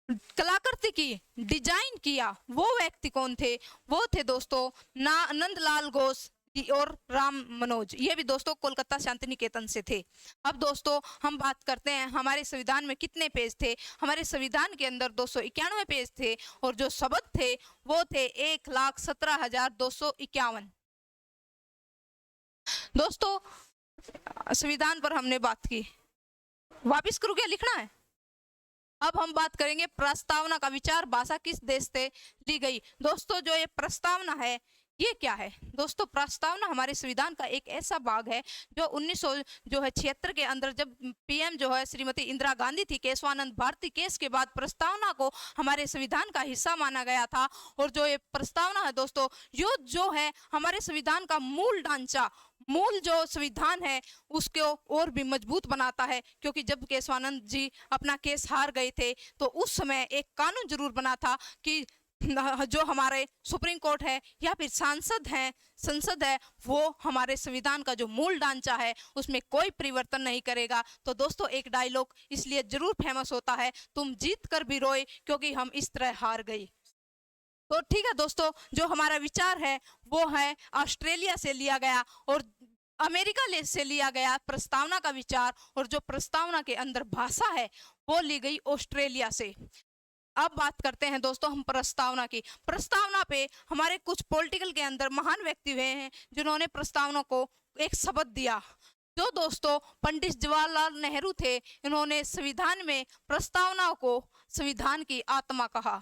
कलाकृति की डिजाइन किया वो व्यक्ति कौन थे? वो थे दोस्तों नंदलाल घोष और राम मनोज, ये भी दोस्तों कोलकाता शांति निकेतन से थे। अब दोस्तों हम बात करते हैं हमारे संविधान में कितने पेज थे। हमारे संविधान के अंदर 291 पेज थे, और जो शब्द थे वो थे 1,17,251। दोस्तों संविधान पर हमने बात की, वापिस करूँ क्या, लिखना है? अब हम बात करेंगे प्रस्तावना का विचार भाषा किस देश से ली गई। दोस्तों जो ये प्रस्तावना है ये क्या है? दोस्तों प्रस्तावना हमारे संविधान का एक ऐसा भाग है जो 1976 के अंदर जब पीएम जो है श्रीमती इंदिरा गांधी थी, केशवानंद भारती केस के बाद प्रस्तावना को हमारे संविधान का हिस्सा माना गया था। और जो ये प्रस्तावना है दोस्तों, जो है हमारे संविधान का मूल ढांचा, मूल जो संविधान है उसको और भी मजबूत बनाता है। क्योंकि जब केशवानंद जी अपना केस हार गए थे तो उस समय एक कानून जरूर बना था कि जो हमारे सुप्रीम कोर्ट है या फिर संसद है वो हमारे संविधान का जो मूल ढांचा है उसमें कोई परिवर्तन नहीं करेगा। तो दोस्तों एक डायलॉग इसलिए जरूर फेमस होता है, तुम जीत कर भी रोए क्योंकि हम इस तरह हार गए। तो ठीक है दोस्तों, जो हमारा विचार है वो है ऑस्ट्रेलिया से लिया गया, और अमेरिका से लिया गया प्रस्तावना का विचार और जो प्रस्तावना के अंदर भाषा है वो ली गई ऑस्ट्रेलिया से। अब बात करते हैं दोस्तों हम प्रस्तावना की। प्रस्तावना पे हमारे कुछ पॉलिटिकल के अंदर महान व्यक्ति हुए हैं जिन्होंने प्रस्तावना को एक शब्द दिया। जो दोस्तों पंडित जवाहरलाल नेहरू थे, इन्होंने संविधान में प्रस्तावना को संविधान की आत्मा कहा।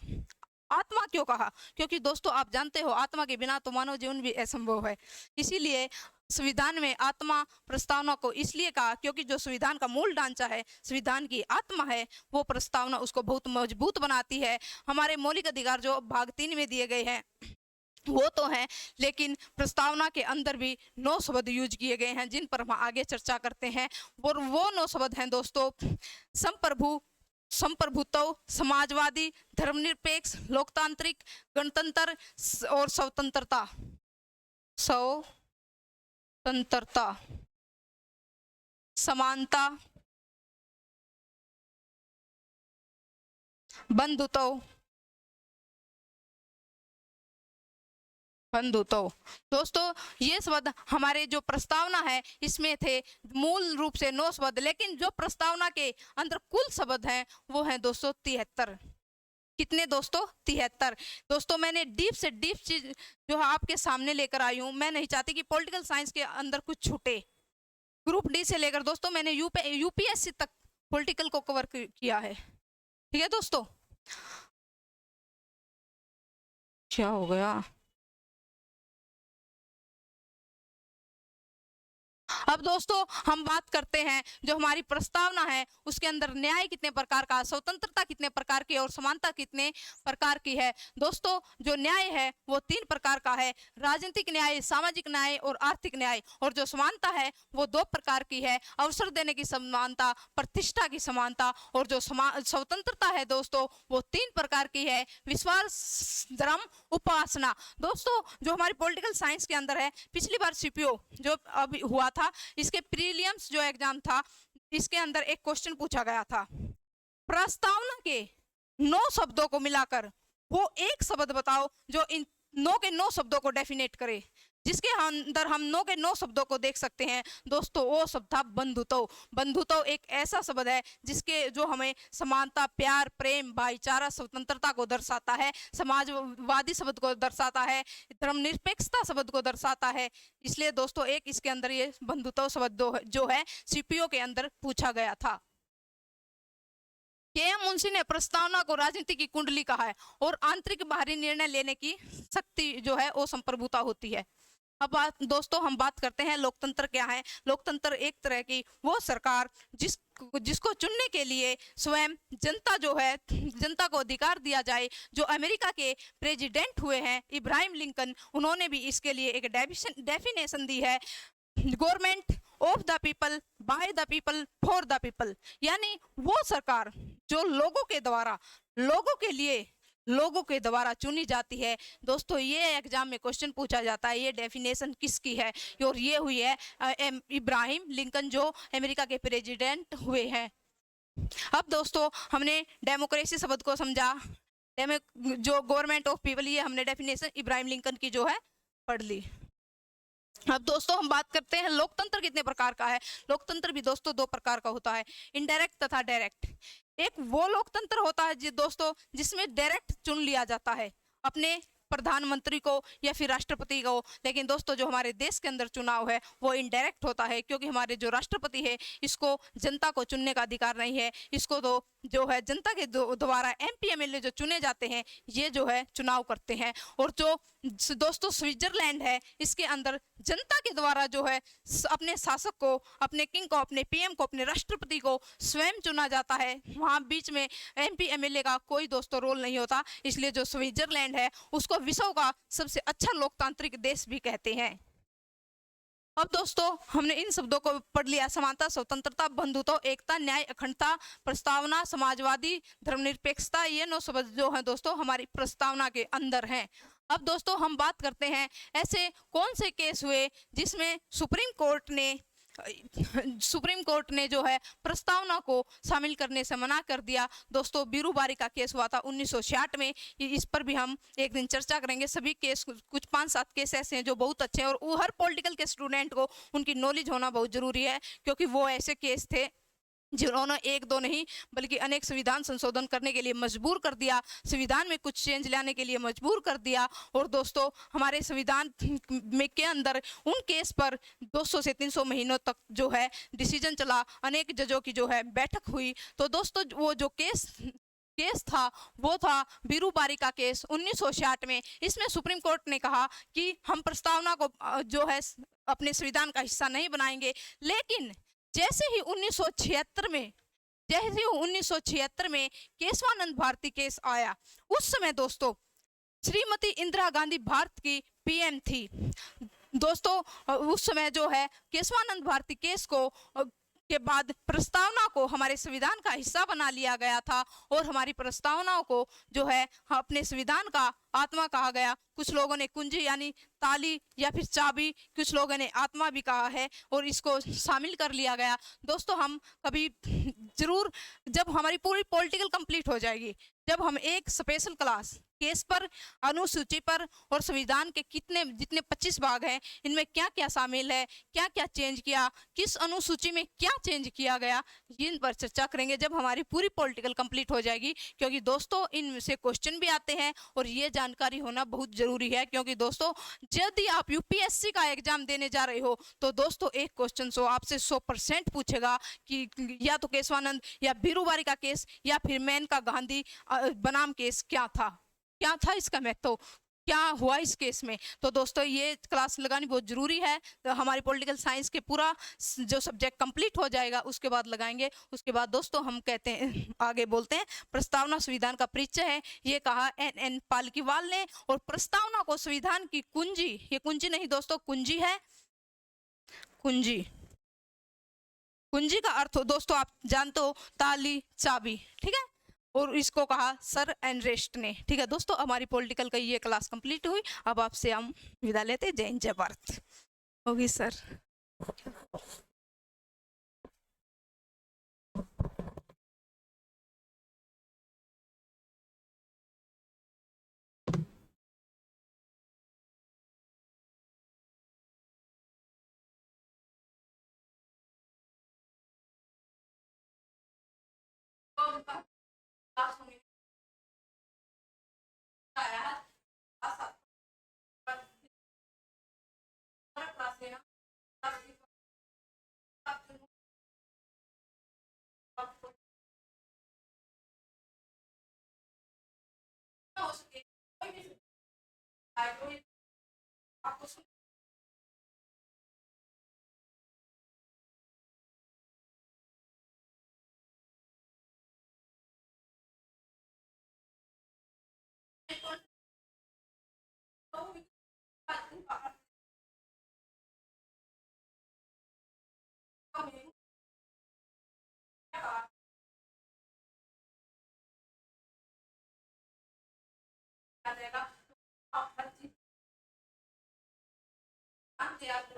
आत्मा क्यों कहा? क्योंकि दोस्तों आप जानते हो आत्मा के बिना तो मानव जीवन भी असंभव है। इसीलिए संविधान में आत्मा प्रस्तावना को इसलिए कहा क्योंकि जो संविधान का मूल ढांचा है, संविधान की आत्मा है, वो प्रस्तावना उसको बहुत मजबूत बनाती है। हमारे मौलिक अधिकार जो भाग 3 में दिए गए हैं वो तो है, लेकिन प्रस्तावना के अंदर भी 9 शब्द यूज किए गए हैं जिन पर हम आगे चर्चा करते हैं। और वो 9 शब्द हैं दोस्तों संप्रभुत्व, समाजवादी, धर्मनिरपेक्ष, लोकतांत्रिक, गणतंत्र और स्वतंत्रता। समानता, बंधुत्व। दोस्तों ये शब्द हमारे जो प्रस्तावना है इसमें थे मूल रूप से 9 शब्द, लेकिन जो प्रस्तावना के अंदर कुल शब्द हैं वो है दोस्तों 73। कितने दोस्तों? 73। दोस्तों मैंने डीप से डीप चीज जो है आपके सामने लेकर आई हूँ। मैं नहीं चाहती कि पॉलिटिकल साइंस के अंदर कुछ छूटे। ग्रुप डी से लेकर दोस्तों मैंने यूपीएससी तक पॉलिटिकल को कवर किया है। ठीक है दोस्तों, क्या हो गया? अब दोस्तों हम बात करते हैं जो हमारी प्रस्तावना है उसके अंदर न्याय कितने प्रकार का, स्वतंत्रता कितने प्रकार की और समानता कितने प्रकार की है। दोस्तों जो न्याय है वो 3 प्रकार का है, राजनीतिक न्याय, सामाजिक न्याय और आर्थिक न्याय। और जो समानता है वो 2 प्रकार की है, अवसर देने की समानता, प्रतिष्ठा की समानता। और जो स्वतंत्रता है दोस्तों वो 3 प्रकार की है, विश्वास, धर्म, उपासना। दोस्तों जो हमारी पॉलिटिकल साइंस के अंदर है, पिछली बार सीपीओ जो अभी हुआ था इसके प्रीलिम्स जो एग्जाम था इसके अंदर एक क्वेश्चन पूछा गया था, प्रस्तावना के 9 शब्दों को मिलाकर वो एक शब्द बताओ जो इन 9 के 9 शब्दों को डेफिनेट करे। जिसके अंदर हम 9 के 9 शब्दों को देख सकते हैं दोस्तों, वो शब्द था बंधुत्व। बंधुत्व एक ऐसा शब्द है जिसके जो हमें समानता, प्यार, प्रेम, भाईचारा, स्वतंत्रता को दर्शाता है, समाजवादी शब्द को दर्शाता है, धर्मनिरपेक्षता शब्द को दर्शाता है। इसलिए दोस्तों एक इसके अंदर ये बंधुत्व शब्द जो है सीपीओ के अंदर पूछा गया था। के.एम. मुंशी ने प्रस्तावना को राजनीति की कुंडली कहा है और आंतरिक बाहरी निर्णय लेने की शक्ति जो है वो संप्रभुता होती है। अब दोस्तों हम बात करते हैं लोकतंत्र क्या है। लोकतंत्र एक तरह की वो सरकार जिसको चुनने के लिए स्वयं जनता जो है, जनता को अधिकार दिया जाए। जो अमेरिका के प्रेसिडेंट हुए हैं इब्राहिम लिंकन, उन्होंने भी इसके लिए एक डेफिनेशन दी है, government of the people, by the people, for the people. यानी वो सरकार जो लोगों के द्वारा, लोगों के लिए, लोगों के द्वारा चुनी जाती है। दोस्तों ये एग्जाम में क्वेश्चन पूछा जाता है ये डेफिनेशन किसकी है, और ये हुई है इब्राहिम लिंकन जो अमेरिका के प्रेसिडेंट हुए हैं। अब दोस्तों हमने डेमोक्रेसी शब्द को समझा, जो गवर्नमेंट ऑफ पीपल, ये हमने डेफिनेशन इब्राहिम लिंकन की जो है पढ़ ली। अब दोस्तों हम बात करते हैं लोकतंत्र कितने प्रकार का है। लोकतंत्र भी दोस्तों 2 प्रकार का होता है, इनडायरेक्ट तथा डायरेक्ट। एक वो लोकतंत्र होता है दोस्तों जिसमें डायरेक्ट चुन लिया जाता है अपने प्रधानमंत्री को या फिर राष्ट्रपति को। लेकिन दोस्तों जो हमारे देश के अंदर चुनाव है वो इनडायरेक्ट होता है, क्योंकि हमारे जो राष्ट्रपति है इसको जनता को चुनने का अधिकार नहीं है। इसको तो जो है जनता के द्वारा एमपी एमएलए जो चुने जाते हैं ये जो है चुनाव करते हैं। और जो दोस्तों स्विट्जरलैंड है इसके अंदर जनता के द्वारा जो है अपने शासक को, अपने किंग को, अपने पीएम को, अपने राष्ट्रपति को स्वयं चुना जाता है। वहाँ बीच में एमपी एमएलए का कोई दोस्तों रोल नहीं होता। इसलिए जो स्विट्जरलैंड है उसको विश्व का सबसे अच्छा लोकतांत्रिक देश भी कहते हैं। अब दोस्तों हमने इन शब्दों को पढ़ लिया, समानता, स्वतंत्रता, बंधुत्व, एकता, न्याय, अखंडता, प्रस्तावना, समाजवादी, धर्मनिरपेक्षता। ये 9 शब्द जो है दोस्तों हमारी प्रस्तावना के अंदर हैं। अब दोस्तों हम बात करते हैं ऐसे कौन से केस हुए जिसमें सुप्रीम कोर्ट ने सुप्रीम कोर्ट ने जो है प्रस्तावना को शामिल करने से मना कर दिया। दोस्तों बीरूबारी का केस हुआ था 1966 में, इस पर भी हम एक दिन चर्चा करेंगे। सभी केस कुछ 5-7 केस ऐसे हैं जो बहुत अच्छे हैं और वो हर पॉलिटिकल के स्टूडेंट को उनकी नॉलेज होना बहुत जरूरी है, क्योंकि वो ऐसे केस थे जिन्होंने एक दो नहीं बल्कि अनेक संविधान संशोधन करने के लिए मजबूर कर दिया, संविधान में कुछ चेंज लाने के लिए मजबूर कर दिया। और दोस्तों हमारे संविधान में के अंदर उन केस पर 200 से 300 महीनों तक जो है डिसीजन चला, अनेक जजों की जो है बैठक हुई। तो दोस्तों वो जो केस था वो था बीरूबारी का केस 1966 में। इसमें सुप्रीम कोर्ट ने कहा कि हम प्रस्तावना को जो है अपने संविधान का हिस्सा नहीं बनाएंगे। लेकिन जैसे ही 1976 में केशवानंद भारती केस आया, उस समय दोस्तों श्रीमती इंदिरा गांधी भारत की पीएम थी। दोस्तों उस समय जो है केशवानंद भारती केस को के बाद प्रस्तावना को हमारे संविधान का हिस्सा बना लिया गया था और हमारी प्रस्तावनाओं को जो है अपने संविधान का आत्मा कहा गया। कुछ लोगों ने कुंजी यानी ताली या फिर चाबी, कुछ लोगों ने आत्मा भी कहा है और इसको शामिल कर लिया गया। दोस्तों हम कभी जरूर जब हमारी पूरी पॉलिटिकल कंप्लीट हो जाएगी, जब हम एक स्पेशल क्लास केस पर, अनुसूची पर और संविधान के जितने 25 भाग हैं इनमें क्या क्या शामिल है, क्या क्या चेंज किया, किस अनुसूची में क्या चेंज किया गया, इन पर चर्चा करेंगे जब हमारी पूरी पॉलिटिकल कंप्लीट हो जाएगी। क्योंकि दोस्तों इनमें से क्वेश्चन भी आते हैं और ये जानकारी होना बहुत जरूरी है। क्योंकि दोस्तों यदि आप यूपीएससी का एग्जाम देने जा रहे हो तो दोस्तों एक क्वेश्चन आपसे 100% पूछेगा कि या तो केशवानंद या बीरूबारी का केस या फिर मेनका गांधी बनाम केस क्या था इसका महत्व क्या हुआ इस केस में। तो दोस्तों ये क्लास लगानी बहुत जरूरी है। तो हमारी पॉलिटिकल साइंस के पूरा जो सब्जेक्ट कंप्लीट हो जाएगा उसके बाद लगाएंगे। उसके बाद दोस्तों हम कहते हैं आगे बोलते हैं प्रस्तावना संविधान का परिचय है, ये कहा एन पालकीवाल ने। और प्रस्तावना को संविधान की कुंजी, ये कुंजी नहीं दोस्तों कुंजी है, कुंजी का अर्थ दोस्तों आप जानते हो ताली चाबी, ठीक है। और इसको कहा सर एनरेस्ट ने, ठीक है। दोस्तों हमारी पॉलिटिकल का ये क्लास कंप्लीट हुई। अब आपसे हम विदा लेते हैं। जय हिंद जय भारत। होगी सर। आप